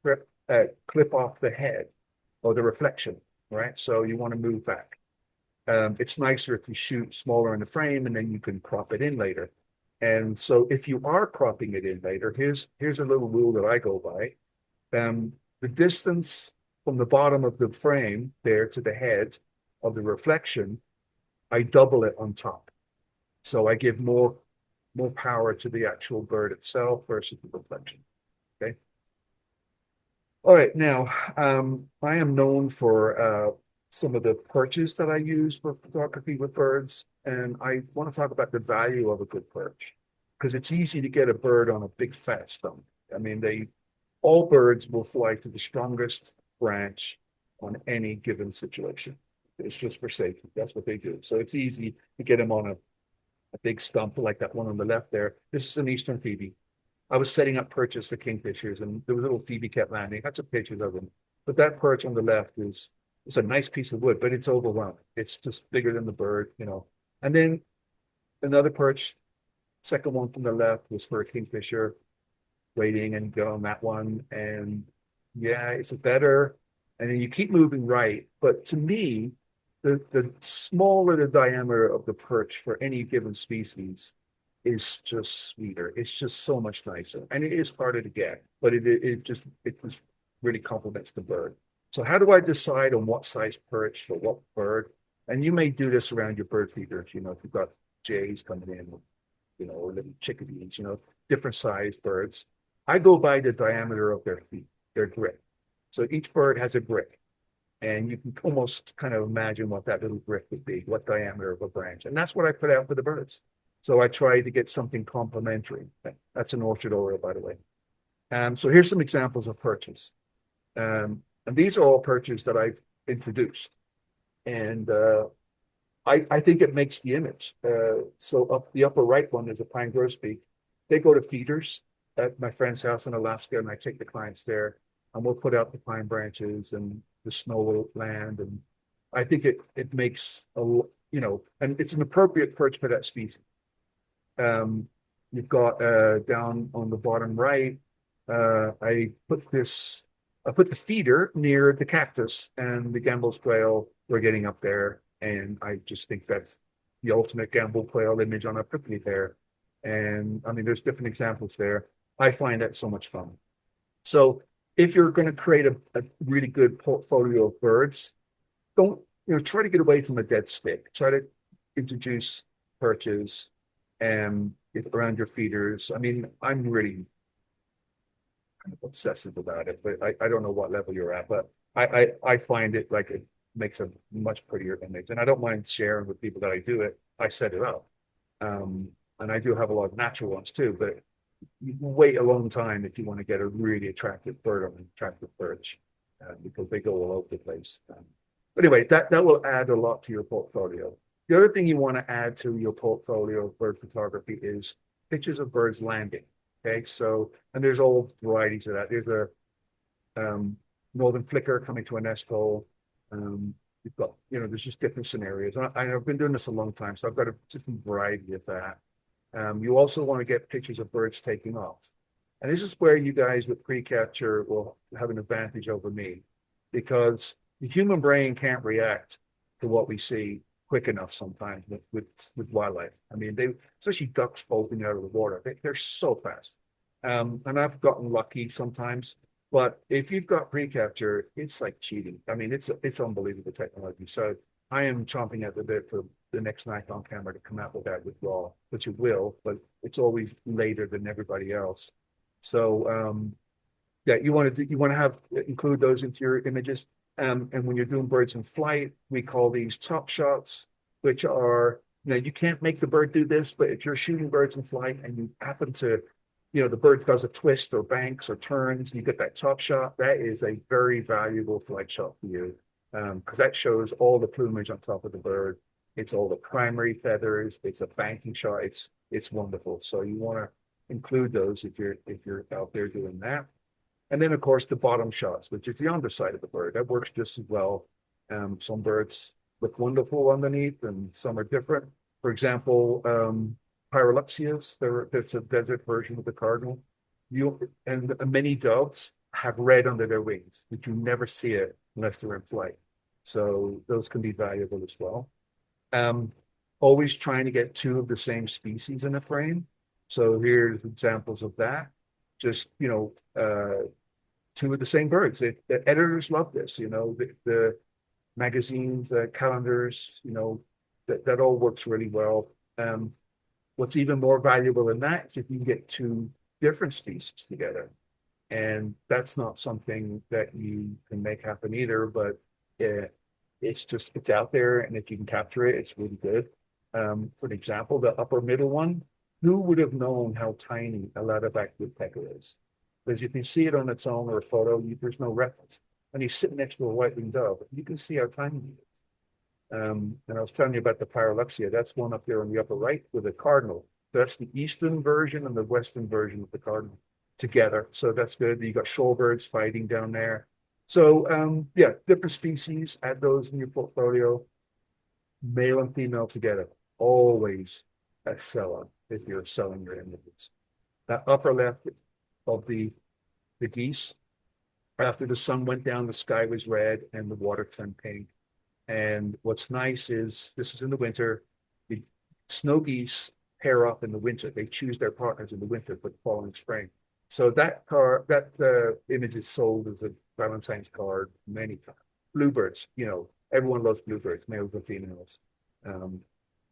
Speaker 2: clip off the head or the reflection, right? So you want to move back. It's nicer if you shoot smaller in the frame and then you can crop it in later. And so if you are cropping it in later, here's a little rule that I go by. The distance from the bottom of the frame there to the head of the reflection, I double it on top. So I give more power to the actual bird itself versus the reflection. Okay. All right. Now, I am known for some of the perches that I use for photography with birds. And I want to talk about the value of a good perch, because it's easy to get a bird on a big fat stump. I mean, all birds will fly to the strongest branch on any given situation. It's just for safety. That's what they do. So it's easy to get them on a big stump like that one on the left there. This is an eastern phoebe. I was setting up perches for kingfishers, and there was a little phoebe kept landing. I took pictures of them. But that perch on the left it's a nice piece of wood, but it's overwhelming. It's just bigger than the bird, And then another perch, second one from the left, was for a kingfisher, waiting and go on that one. And yeah, it's better. And then you keep moving right. But to me, the smaller the diameter of the perch for any given species is just sweeter. It's just so much nicer. And it is harder to get, but it just really complements the bird. So how do I decide on what size perch for what bird? And you may do this around your bird feeders, if you've got jays coming in, or little chickadees, different size birds. I go by the diameter of their feet, their grit. So each bird has a grit. And you can almost kind of imagine what that little grit would be, what diameter of a branch. And that's what I put out for the birds. So I try to get something complementary. That's an orchard oriole, by the way. So here's some examples of perches. And these are all perches that I've introduced. And I think it makes the image. So up the upper right one is a pine grosbeak. They go to feeders at my friend's house in Alaska, and I take the clients there, and we'll put out the pine branches and the snow will land, and I think it makes and it's an appropriate perch for that species. You've got down on the bottom right, I put the feeder near the cactus, and the Gambel's quail were getting up there, and I just think that's the ultimate Gambel quail image on a prickly pear. And I mean, there's different examples there. I find that so much fun. So if you're going to create a really good portfolio of birds, don't, try to get away from a dead stick. Try to introduce perches and around your feeders. I mean, I'm really kind of obsessive about it, but I don't know what level you're at, but I find it like it makes a much prettier image. And I don't mind sharing with people that I do it. I set it up. And I do have a lot of natural ones too, but you can wait a long time if you want to get a really attractive bird on an attractive perch, because they go all over the place. But anyway, that will add a lot to your portfolio. The other thing you want to add to your portfolio of bird photography is pictures of birds landing. Okay, so, and there's all varieties of that. There's a northern flicker coming to a nest hole. You've got, there's just different scenarios. I've been doing this a long time, so I've got a different variety of that. You also want to get pictures of birds taking off. And this is where you guys with pre-capture will have an advantage over me, because the human brain can't react to what we see quick enough sometimes with wildlife. I mean, especially ducks bolting out of the water, they're so fast. And I've gotten lucky sometimes, but if you've got pre-capture, it's like cheating. I mean, it's unbelievable technology. So I am chomping at the bit for the next Nikon camera to come out with that with RAW, which it will, but it's always later than everybody else. So yeah, you want to include those into your images. And when you're doing birds in flight, we call these top shots, which are, you can't make the bird do this, but if you're shooting birds in flight and you happen to, the bird does a twist or banks or turns, you get that top shot, that is a very valuable flight shot for you, because that shows all the plumage on top of the bird. It's all the primary feathers. It's a banking shot. It's wonderful. So you want to include those if you're out there doing that. And then, of course, the bottom shots, which is the underside of the bird. That works just as well. Some birds look wonderful underneath, and some are different. For example, Pyroluxias, there's a desert version of the cardinal. And many doves have red under their wings, but you never see it unless they're in flight. So those can be valuable as well. Always trying to get two of the same species in a frame. So here's examples of that. Just, two of the same birds. The editors love this, the magazines, calendars, that all works really well. What's even more valuable than that is if you can get two different species together. And that's not something that you can make happen either, but it's out there. And if you can capture it, it's really good. For example, the upper middle one, who would have known how tiny a Ladderback woodpecker is? Because you can see it on its own or a photo, there's no reference. And he's sitting next to a white-winged dove. You can see how tiny he is. And I was telling you about the Pyroluxia. That's one up there on the upper right with a cardinal. That's the eastern version and the western version of the cardinal together. So that's good. You got shorebirds fighting down there. So yeah, different species, add those in your portfolio. Male and female together, always a seller if you're selling your images. That upper left of the geese, after the sun went down, the sky was red and the water turned pink. And what's nice is, this is in the winter, the snow geese pair up in the winter. They choose their partners in the winter for the fall and spring. So that image is sold as a Valentine's card many times. Bluebirds, everyone loves bluebirds, males and females.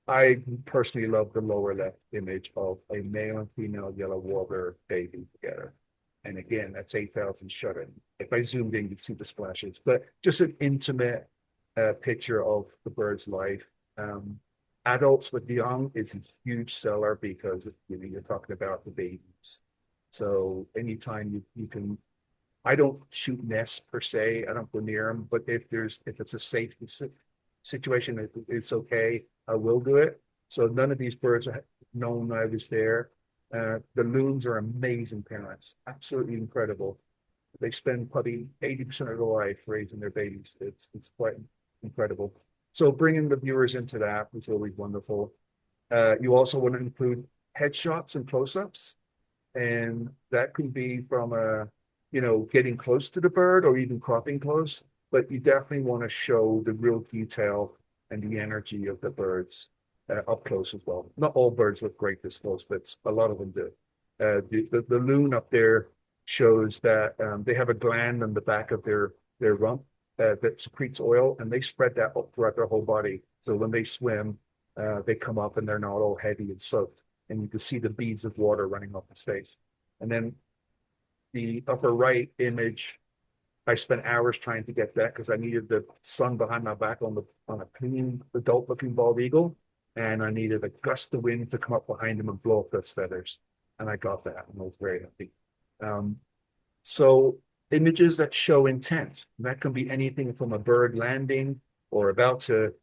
Speaker 2: I personally love the lower left image of a male and female yellow warbler baby together. And again, that's 8,000 shutter. If I zoomed in, you'd see the splashes, but just an intimate picture of the bird's life. Adults with young is a huge seller because you're talking about the babies. So anytime you can, I don't shoot nests per se. I don't go near them, but if it's a safe situation, it's okay, I will do it. So none of these birds are known I was there. The loons are amazing parents, absolutely incredible. They spend probably 80% of their life raising their babies. It's quite incredible. So bringing the viewers into that was always wonderful. You also want to include headshots and close-ups, and that can be from getting close to the bird or even cropping close. But you definitely want to show the real detail and the energy of the birds up close as well. Not all birds look great this close, but a lot of them do. The loon up there shows that they have a gland on the back of their rump that secretes oil, and they spread that up throughout their whole body. So when they swim, they come up and they're not all heavy and soaked, and you can see the beads of water running off his face. And then the upper right image, I spent hours trying to get that because I needed the sun behind my back on a clean adult looking bald eagle, and I needed a gust of wind to come up behind him and blow up those feathers, and I got that, and I was very happy. So images that show intent, that can be anything from a bird landing or about to,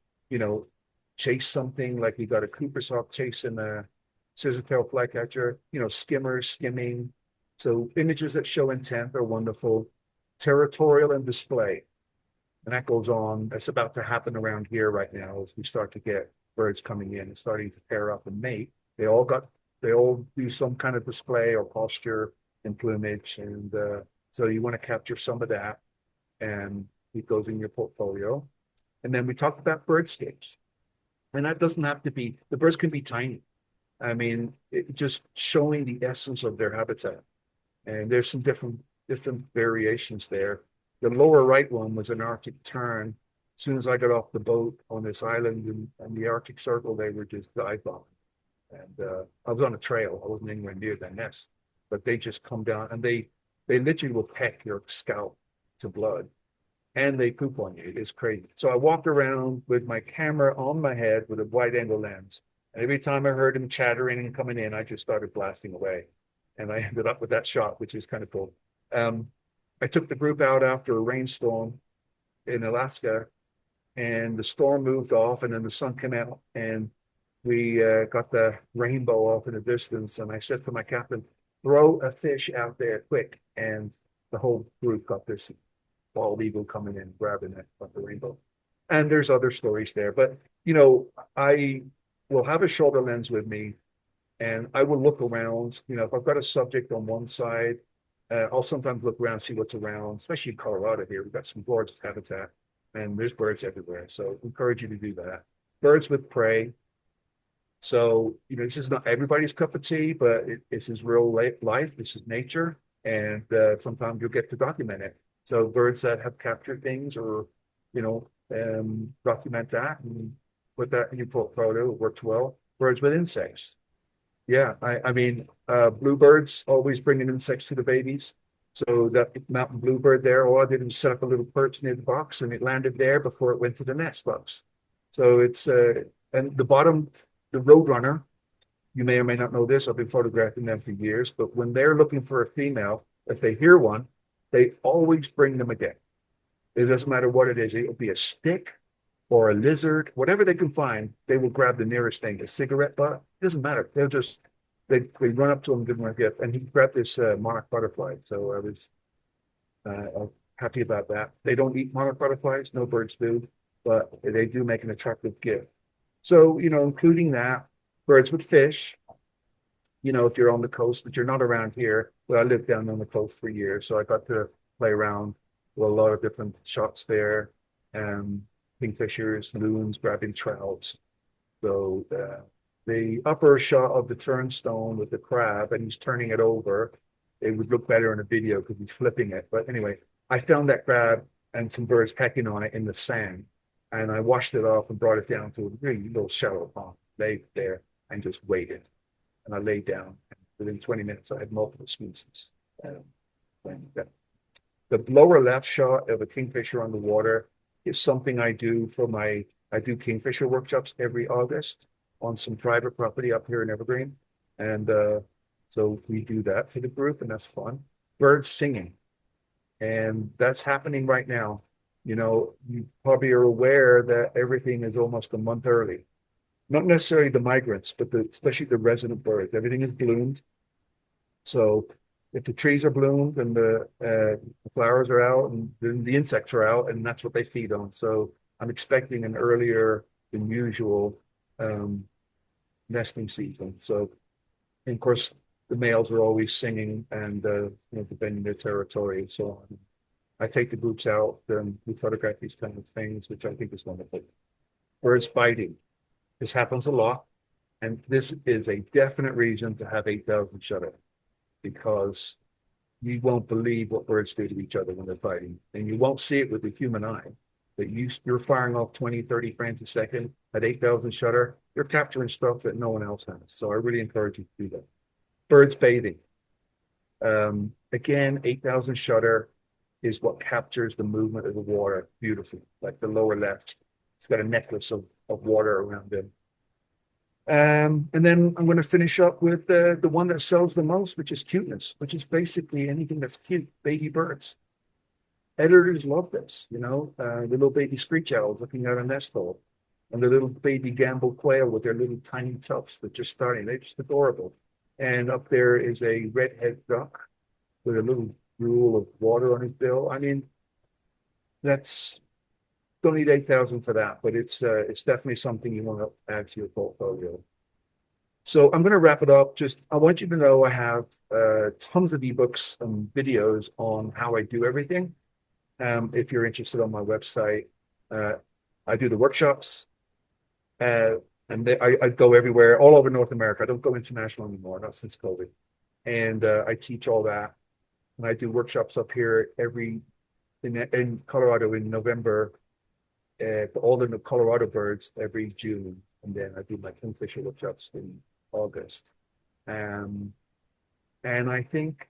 Speaker 2: chase something, like we got a Cooper's hawk chasing a scissor-tail flycatcher, skimmers skimming. So images that show intent are wonderful. Territorial and display, and that goes on. That's about to happen around here right now as we start to get birds coming in and starting to pair up and mate. They all do some kind of display or posture and plumage, and so you want to capture some of that, and it goes in your portfolio. And then we talked about birdscapes, and that doesn't have to be, the birds can be tiny. I mean, just showing the essence of their habitat, and there's some different variations there. The lower right one was an Arctic tern. As soon as I got off the boat on this island in the Arctic Circle, they were just dive bombing. And I was on a trail. I wasn't anywhere near their nest, but they just come down and they literally will peck your scalp to blood, and they poop on you. It's crazy. So I walked around with my camera on my head with a wide angle lens. And every time I heard them chattering and coming in, I just started blasting away. And I ended up with that shot, which is kind of cool. I took the group out after a rainstorm in Alaska, and the storm moved off, and then the sun came out, and we got the rainbow off in the distance. And I said to my captain, throw a fish out there quick. And the whole group got this bald eagle coming in, grabbing it from the rainbow. And there's other stories there, but I will have a shoulder lens with me, and I will look around. If I've got a subject on one side, I'll sometimes look around, see what's around, especially in Colorado here. We've got some gorgeous habitat, and there's birds everywhere. So I encourage you to do that. Birds with prey. So, this is not everybody's cup of tea, but this is real life. This is nature. And sometimes you'll get to document it. So birds that have captured things, or, document that and put that in your portfolio. It works well. Birds with insects. Yeah, I mean, bluebirds always bringing insects to the babies. So that mountain bluebird there, all I did was set up a little perch near the box, and it landed there before it went to the nest box. So it's, and the bottom, the roadrunner, you may or may not know this, I've been photographing them for years, but when they're looking for a female, if they hear one, they always bring them again. It doesn't matter what it is. It'll be a stick or a lizard, whatever they can find, they will grab the nearest thing, a cigarette butt. It doesn't matter. They run up to him, give him a gift. And he grabbed this monarch butterfly. So I was happy about that. They don't eat monarch butterflies, no birds do, but they do make an attractive gift. So, including that, birds with fish, if you're on the coast, but you're not around here. Well, I lived down on the coast for years, so I got to play around with a lot of different shots there. Kingfishers, loons, grabbing trouts. So the upper shot of the turnstone with the crab, and he's turning it over. It would look better in a video because he's flipping it. But anyway, I found that crab and some birds pecking on it in the sand. And I washed it off and brought it down to a really little shallow pond. Laid there and just waited. And I laid down. Within 20 minutes, I had multiple species. The lower left shot of a kingfisher on the water is something I do I do kingfisher workshops every August on some private property up here in Evergreen. And so we do that for the group, and that's fun. Birds singing. And that's happening right now. You know, you probably are aware that everything is almost a month early. Not necessarily the migrants, but especially the resident birds. Everything is bloomed. So if the trees are bloomed and the flowers are out and then the insects are out, and that's what they feed on. So I'm expecting an earlier than usual nesting season. So, and of course, the males are always singing and defending their territory and so on. I take the groups out and we photograph these kind of things, which I think is wonderful. Birds fighting. This happens a lot. And this is a definite reason to have 8,000 shutter because you won't believe what birds do to each other when they're fighting. And you won't see it with the human eye. But you're firing off 20, 30 frames a second at 8,000 shutter. You're capturing stuff that no one else has. So I really encourage you to do that. Birds bathing. Again, 8,000 shutter is what captures the movement of the water beautifully, like the lower left. It's got a necklace of water around it. And then I'm going to finish up with the one that sells the most, which is cuteness, which is basically anything that's cute, baby birds. Editors love this, the little baby screech owls looking at a nest hole, and the little baby gamble quail with their little tiny tufts that just starting. They're just adorable. And up there is a redhead duck with a little rule of water on his bill. I mean, don't need 8,000 for that, but it's definitely something you want to add to your portfolio. So I'm going to wrap it up. Just I want you to know I have tons of ebooks and videos on how I do everything. If you're interested on my website, I do the workshops, and I go everywhere, all over North America. I don't go international anymore, not since COVID. And I teach all that. And I do workshops up here in Colorado in November, all the Colorado birds every June. And then I do my Kingfisher workshops in August. And I think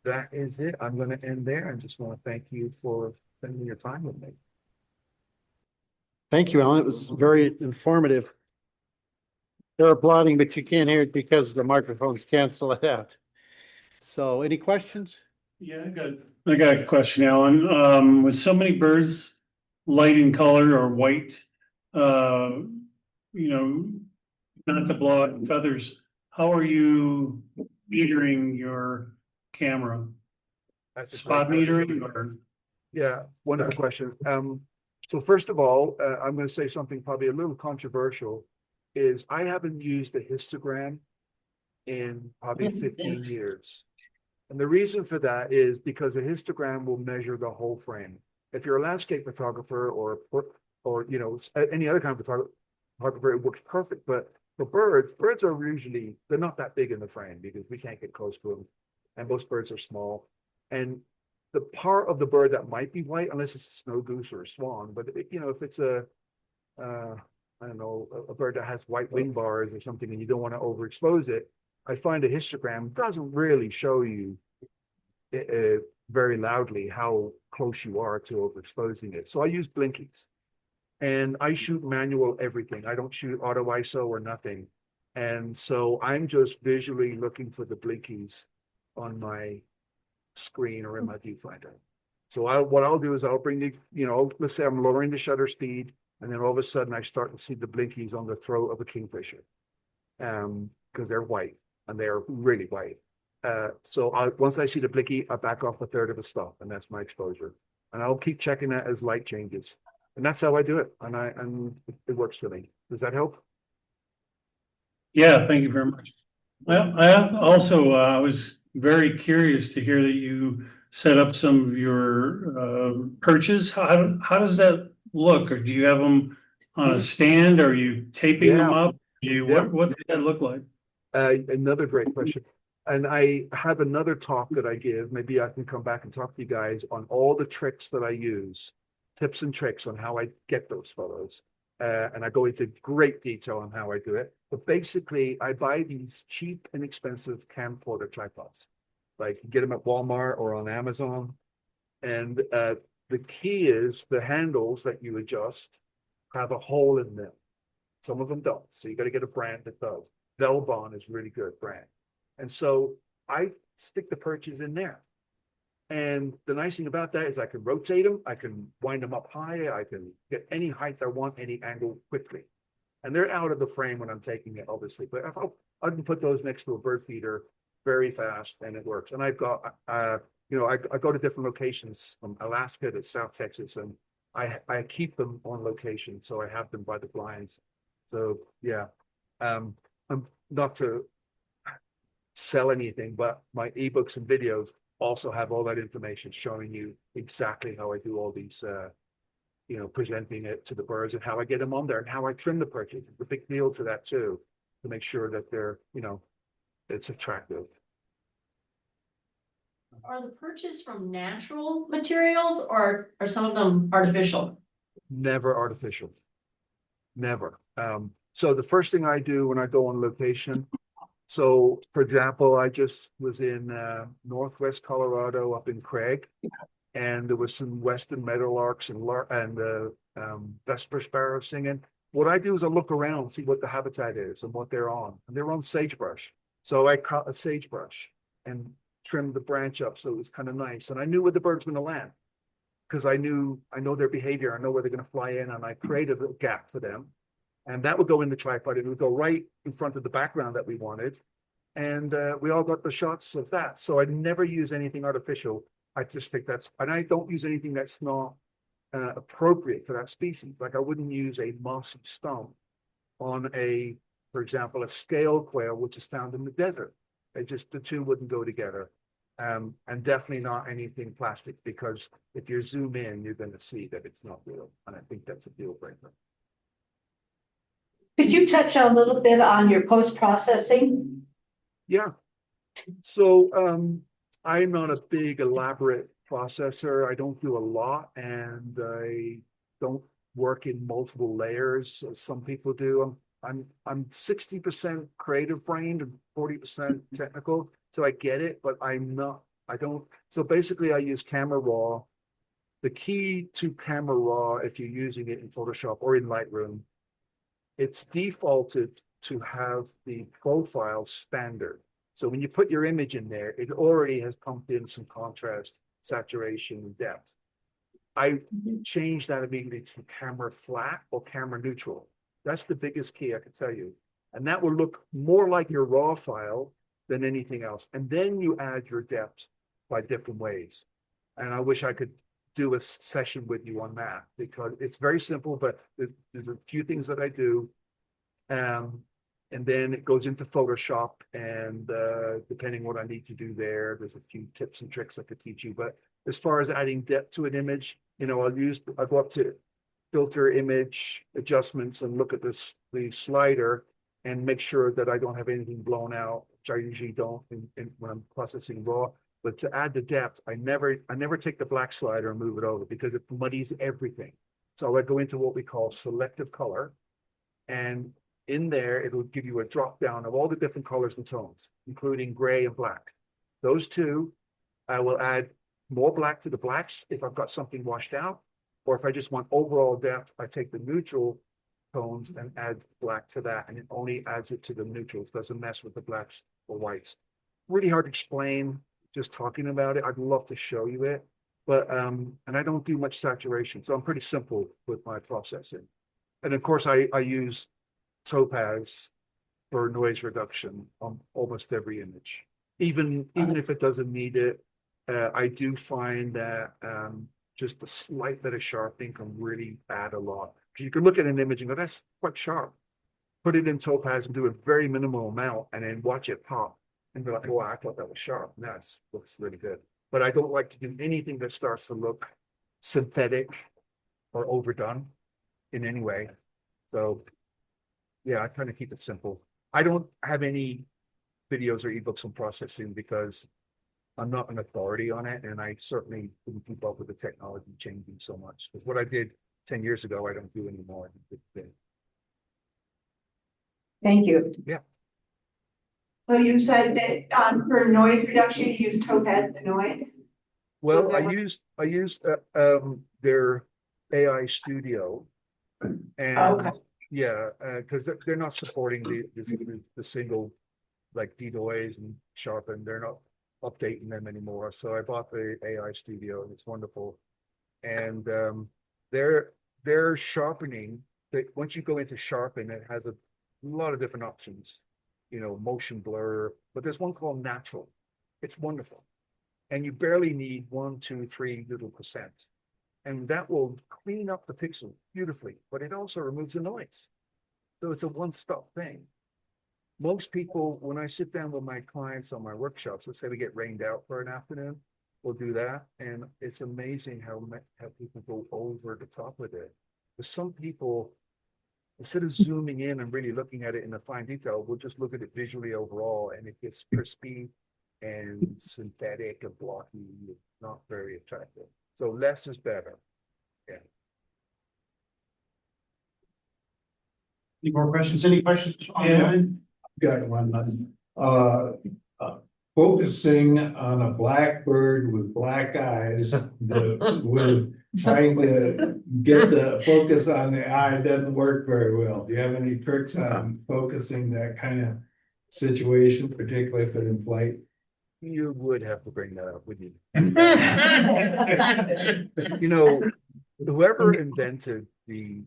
Speaker 2: that is it. I'm going to end there and just want to thank you for spending your time with me.
Speaker 4: Thank you, Alan. It was very informative. They're applauding, but you can't hear it because the microphones cancel it out. So any questions?
Speaker 5: Yeah, I got a question, Alan. With so many birds light in color or white, not to blow out feathers, how are you metering your camera?
Speaker 2: That's a
Speaker 5: Spot
Speaker 2: great question.
Speaker 5: metering or?
Speaker 2: Yeah, wonderful question. So first of all, I'm going to say something probably a little controversial, is I haven't used a histogram in probably 15 years. And the reason for that is because a histogram will measure the whole frame. If you're a landscape photographer or any other kind of photographer, it works perfect. But for birds are usually, they're not that big in the frame because we can't get close to them. And most birds are small. And the part of the bird that might be white, unless it's a snow goose or a swan, but if it's a bird that has white wing bars or something and you don't want to overexpose it, I find a histogram doesn't really show you very loudly how close you are to overexposing it. So I use blinkies and I shoot manual everything. I don't shoot auto ISO or nothing. And so I'm just visually looking for the blinkies on my screen or in my viewfinder. So what I'll do is I'll bring let's say I'm lowering the shutter speed, and then all of a sudden I start to see the blinkies on the throat of a kingfisher, because they're white and they're really white. So once I see the blinky, I back off a third of a stop, and that's my exposure. And I'll keep checking that as light changes, and that's how I do it. And it works for me. Does that help?
Speaker 5: Yeah, thank you very much. Well, I also I was very curious to hear that you set up some of your perches. How does that look? Or do you have them on a stand? Or are you taping them up? What does that look like?
Speaker 2: Another great question. And I have another talk that I give. Maybe I can come back and talk to you guys on all the tricks that I use, tips and tricks on how I get those photos. And I go into great detail on how I do it. But basically, I buy these cheap and expensive camcorder tripods. Like you get them at Walmart or on Amazon. And the key is the handles that you adjust have a hole in them. Some of them don't. So you got to get a brand that does. Velbon is really good brand. And so I stick the perches in there. And the nice thing about that is I can rotate them, I can wind them up high, I can get any height I want, any angle quickly. And they're out of the frame when I'm taking it, obviously, but if I can put those next to a bird feeder very fast and it works. And I've got, you know, I go to different locations from Alaska to South Texas, and I keep them on location, so I have them by the blinds. So, yeah, I'm not to sell anything, but my ebooks and videos also have all that information showing you exactly how I do all these, you know, presenting it to the birds and how I get them on there and how I trim the perches. It's a big deal to that too, to make sure that they're, you know, it's attractive.
Speaker 6: Are the perches from natural materials or are some of them artificial?
Speaker 2: Never artificial. Never. So the first thing I do when I go on location, so for example, I just was in Northwest Colorado up in Craig, and there was some western meadowlarks and Vesper sparrows singing. What I do is I look around, see what the habitat is and what they're on. And they're on sagebrush. So I cut a sagebrush and trimmed the branch up so it was kind of nice. And I knew where the bird's going to land because I know their behavior. I know where they're going to fly in, and I created a gap for them. And that would go in the tripod. It would go right in front of the background that we wanted. And we all got the shots of that. So I never use anything artificial. I just think and I don't use anything that's not appropriate for that species. Like I wouldn't use a mossy stump on for example, a scale quail, which is found in the desert. The two wouldn't go together. And definitely not anything plastic, because if you zoom in, you're going to see that it's not real. And I think that's a deal breaker.
Speaker 7: Could you touch a little bit on your post-processing?
Speaker 2: Yeah. So I'm not a big elaborate processor. I don't do a lot, and I don't work in multiple layers as some people do. I'm 60% creative brained and 40% technical. So I get it, but I don't. So basically I use Camera Raw. The key to Camera Raw, if you're using it in Photoshop or in Lightroom, it's defaulted to have the profile standard. So when you put your image in there, it already has pumped in some contrast, saturation, and depth. I changed that immediately to camera flat or camera neutral. That's the biggest key I could tell you. And that will look more like your raw file than anything else. And then you add your depth by different ways. And I wish I could do a session with you on that, because it's very simple, but there's a few things that I do. And then it goes into Photoshop, and depending what I need to do there's a few tips and tricks I could teach you. But as far as adding depth to an image, you know, I go up to filter image adjustments and look at the slider and make sure that I don't have anything blown out, which I usually don't when I'm processing raw. But to add the depth, I never take the black slider and move it over, because it muddies everything. So I go into what we call selective color, and in there, it will give you a drop down of all the different colors and tones, including gray and black. Those two, I will add more black to the blacks if I've got something washed out, or if I just want overall depth, I take the neutral tones and add black to that, and it only adds it to the neutrals, doesn't mess with the blacks or whites. Really hard to explain just talking about it. I'd love to show you it, but and I don't do much saturation, so I'm pretty simple with my processing. And of course, I use Topaz for noise reduction on almost every image, even if it doesn't need it. I do find that just a slight bit of sharpening can really add a lot. You can look at an image and go, that's quite sharp. Put it in Topaz and do a very minimal amount, and then watch it pop and be like, oh, I thought that was sharp. And that looks really good. But I don't like to do anything that starts to look synthetic or overdone in any way. So yeah, I kind of keep it simple. I don't have any videos or ebooks on processing because I'm not an authority on it, and I certainly didn't keep up with the technology changing so much. Because what I did 10 years ago, I don't do anymore.
Speaker 7: Thank you.
Speaker 2: Yeah.
Speaker 8: So you said that for noise reduction, you use Topaz Denoise?
Speaker 2: Well,
Speaker 8: that
Speaker 2: I
Speaker 8: what-
Speaker 2: used their AI studio, and
Speaker 8: Okay.
Speaker 2: yeah, because they're not supporting the single like denoise and sharpen. They're not updating them anymore. So I bought the AI Studio and it's wonderful. And they're sharpening. Once you go into sharpen, it has a lot of different options. You know, motion blur, but there's one called natural. It's wonderful. And you barely need 1, 2, 3 little %. And that will clean up the pixel beautifully, but it also removes the noise. So it's a one-stop thing. Most people, when I sit down with my clients on my workshops, let's say we get rained out for an afternoon, we'll do that. And it's amazing how people go over the top with it. But some people, instead of zooming in and really looking at it in the fine detail, we'll just look at it visually overall, and it gets crispy and synthetic and blocky, not very attractive. So less is better. Yeah.
Speaker 4: Any more questions? Any questions?
Speaker 5: Yeah.
Speaker 9: Got one. Focusing on a black bird with black eyes, with trying to get the focus on the eye doesn't work very well. Do you have any tricks on focusing that kind of situation, particularly if it's in flight?
Speaker 2: You would have to bring that up with you. You know, whoever invented the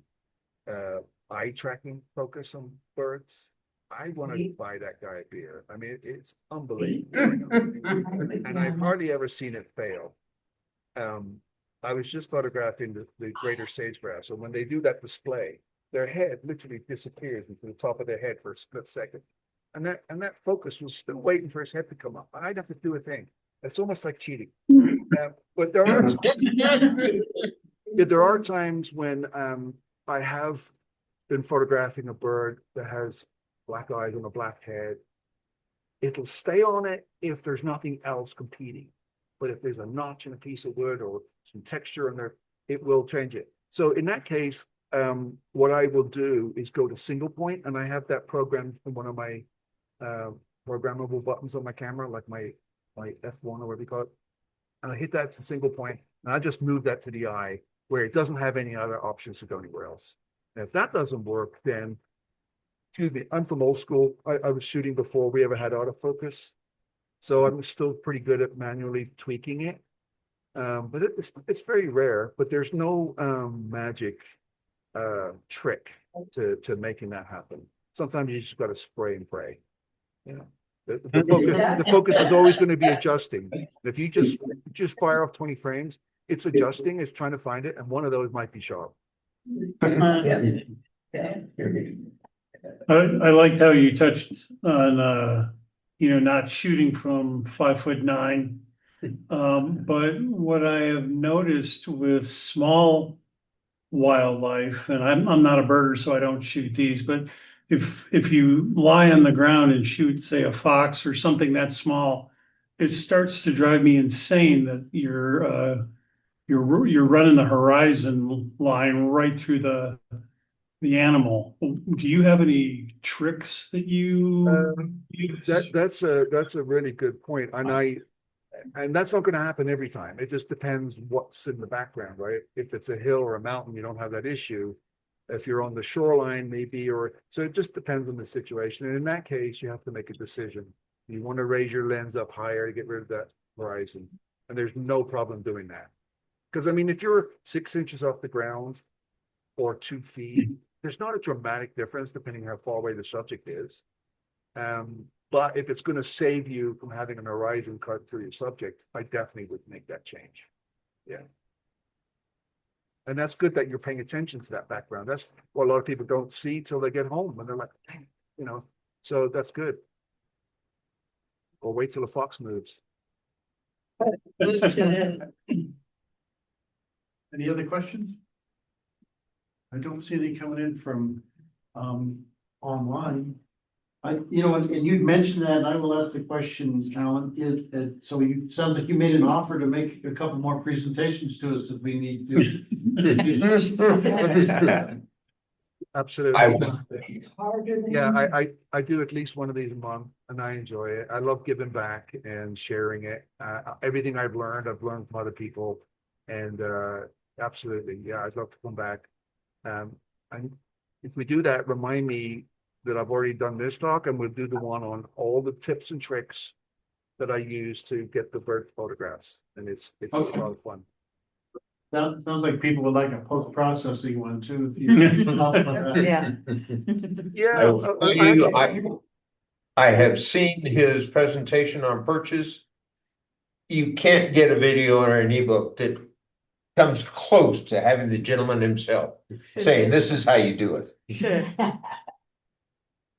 Speaker 2: eye tracking focus on birds, I want to buy that guy a beer. I mean, it's unbelievable. And I've hardly ever seen it fail. I was just photographing the greater sage-grouse. So when they do that display, their head literally disappears into the top of their head for a split second. And that focus was still waiting for his head to come up. I'd have to do a thing. It's almost like cheating. But there are times when I have been photographing a bird that has black eyes and a black head. It'll stay on it if there's nothing else competing. But if there's a notch in a piece of wood or some texture in there, it will change it. So in that case, what I will do is go to single point, and I have that programmed in one of my programmable buttons on my camera, like my F1 or whatever you call it. And I hit that to single point, and I just move that to the eye where it doesn't have any other options to go anywhere else. And if that doesn't work, then, excuse me, I'm from old school. I was shooting before we ever had autofocus. So I'm still pretty good at manually tweaking it. But it's very rare, but there's no magic trick to making that happen. Sometimes you just got to spray and pray. Yeah. The focus is always going to be adjusting. If you just fire off 20 frames, it's adjusting, it's trying to find it, and one of those might be sharp.
Speaker 5: I liked how you touched on, not shooting from 5'9". But what I have noticed with small wildlife, and I'm not a birder, so I don't shoot these, but if you lie on the ground and shoot, say, a fox or something that small, it starts to drive me insane that you're running the horizon line right through the animal. Do you have any tricks that you use?
Speaker 2: That's a really good point. And that's not going to happen every time. It just depends what's in the background, right? If it's a hill or a mountain, you don't have that issue. If you're on the shoreline, maybe, so it just depends on the situation. And in that case, you have to make a decision. You want to raise your lens up higher to get rid of that horizon. And there's no problem doing that. Because, I mean, if you're 6 inches off the ground or 2 feet, there's not a dramatic difference depending how far away the subject is. But if it's going to save you from having an horizon cut through your subject, I definitely would make that change. Yeah. And that's good that you're paying attention to that background. That's what a lot of people don't see till they get home when they're like, so that's good. Or wait till the fox moves.
Speaker 4: Any other questions? I don't see any coming in from online. And you'd mentioned that, and I will ask the question, Alan, sounds like you made an offer to make a couple more presentations to us if we need to.
Speaker 2: Absolutely. Yeah, I do at least one of these a month, and I enjoy it. I love giving back and sharing it. Everything I've learned from other people, and absolutely, yeah, I'd love to come back. And if we do that, remind me that I've already done this talk, and we'll do the one on all the tips and tricks that I use to get the bird photographs, and it's a lot of fun.
Speaker 4: Sounds like people would like a post-processing one too. If you-
Speaker 3: Yeah.
Speaker 2: Yeah,
Speaker 10: I have seen his presentation on purchase. You can't get a video or an ebook that comes close to having the gentleman himself saying, this is how you do it.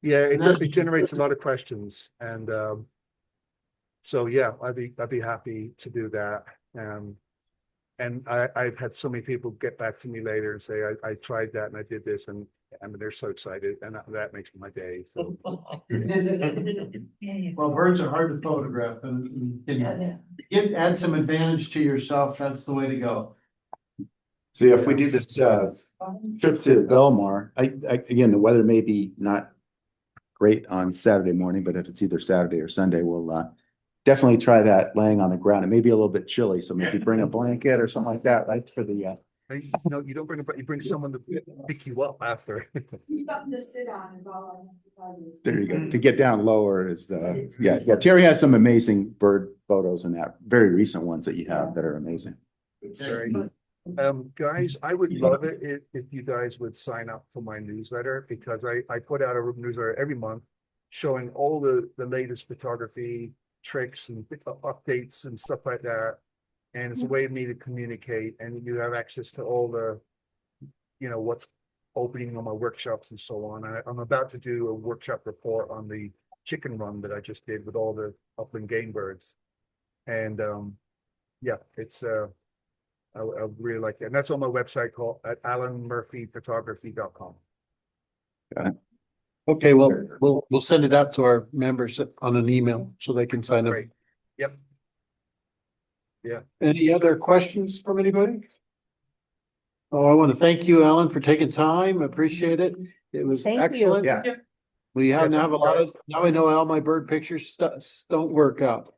Speaker 2: yeah, it generates a lot of questions, and so yeah, I'd be happy to do that. And I've had so many people get back to me later and say, I tried that and I did this, and they're so excited, and that makes my day. So
Speaker 4: Well, birds are hard to photograph and add some advantage to yourself. That's the way to go.
Speaker 1: So yeah, if we do this trip to Belmar, again, the weather may be not great on Saturday morning, but if it's either Saturday or Sunday, we'll definitely try that laying on the ground. It may be a little bit chilly, so maybe bring a blanket or something like that, right, for the
Speaker 2: no, you don't bring you bring someone to pick you up after.
Speaker 8: Something to sit on is all I have to tell you.
Speaker 1: there you go. To get down lower is yeah. Terry has some amazing bird photos in that, very recent ones that you have that are amazing.
Speaker 2: Very good. Guys, I would love it if you guys would sign up for my newsletter, because I put out a newsletter every month showing all the latest photography tricks and updates and stuff like that. And it's a way for me to communicate, and you have access to all the, what's opening on my workshops and so on. I'm about to do a workshop report on the chicken run that I just did with all the upland game birds. And yeah, it's I really like it. And that's on my website called at alanmurphyphotography.com.
Speaker 11: Okay, well, we'll send it out to our members on an email so they can sign up.
Speaker 2: Great. Yep. Yeah.
Speaker 11: Any other questions from anybody? Oh, I want to thank you, Alan, for taking time. Appreciate it. It was
Speaker 3: Thank you.
Speaker 11: excellent.
Speaker 1: Yeah.
Speaker 11: We have
Speaker 2: Yeah,
Speaker 11: now have a lot of, now I know all my bird pictures don't work out.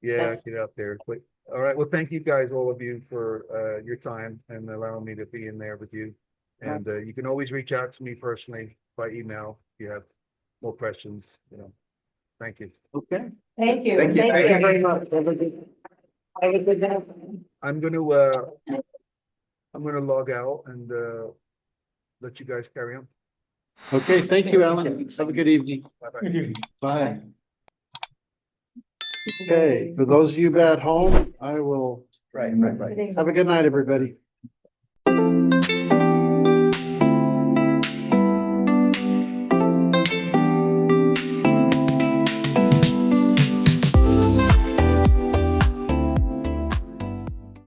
Speaker 2: Yeah, get out there. But all right. Well, thank you guys, all of you, for your time and allowing me to be in there with you. And you can always reach out to me personally by email if you have more questions. Thank you.
Speaker 11: Okay.
Speaker 7: Thank you.
Speaker 1: Thank you.
Speaker 11: Thank you very much. Have a good day.
Speaker 2: I'm gonna log out and let you guys carry on.
Speaker 11: Okay, thank you, Alan. Have a good evening.
Speaker 2: Bye-bye.
Speaker 11: Bye. Okay, for those of you at home, I will
Speaker 1: Right.
Speaker 11: have a good night, everybody.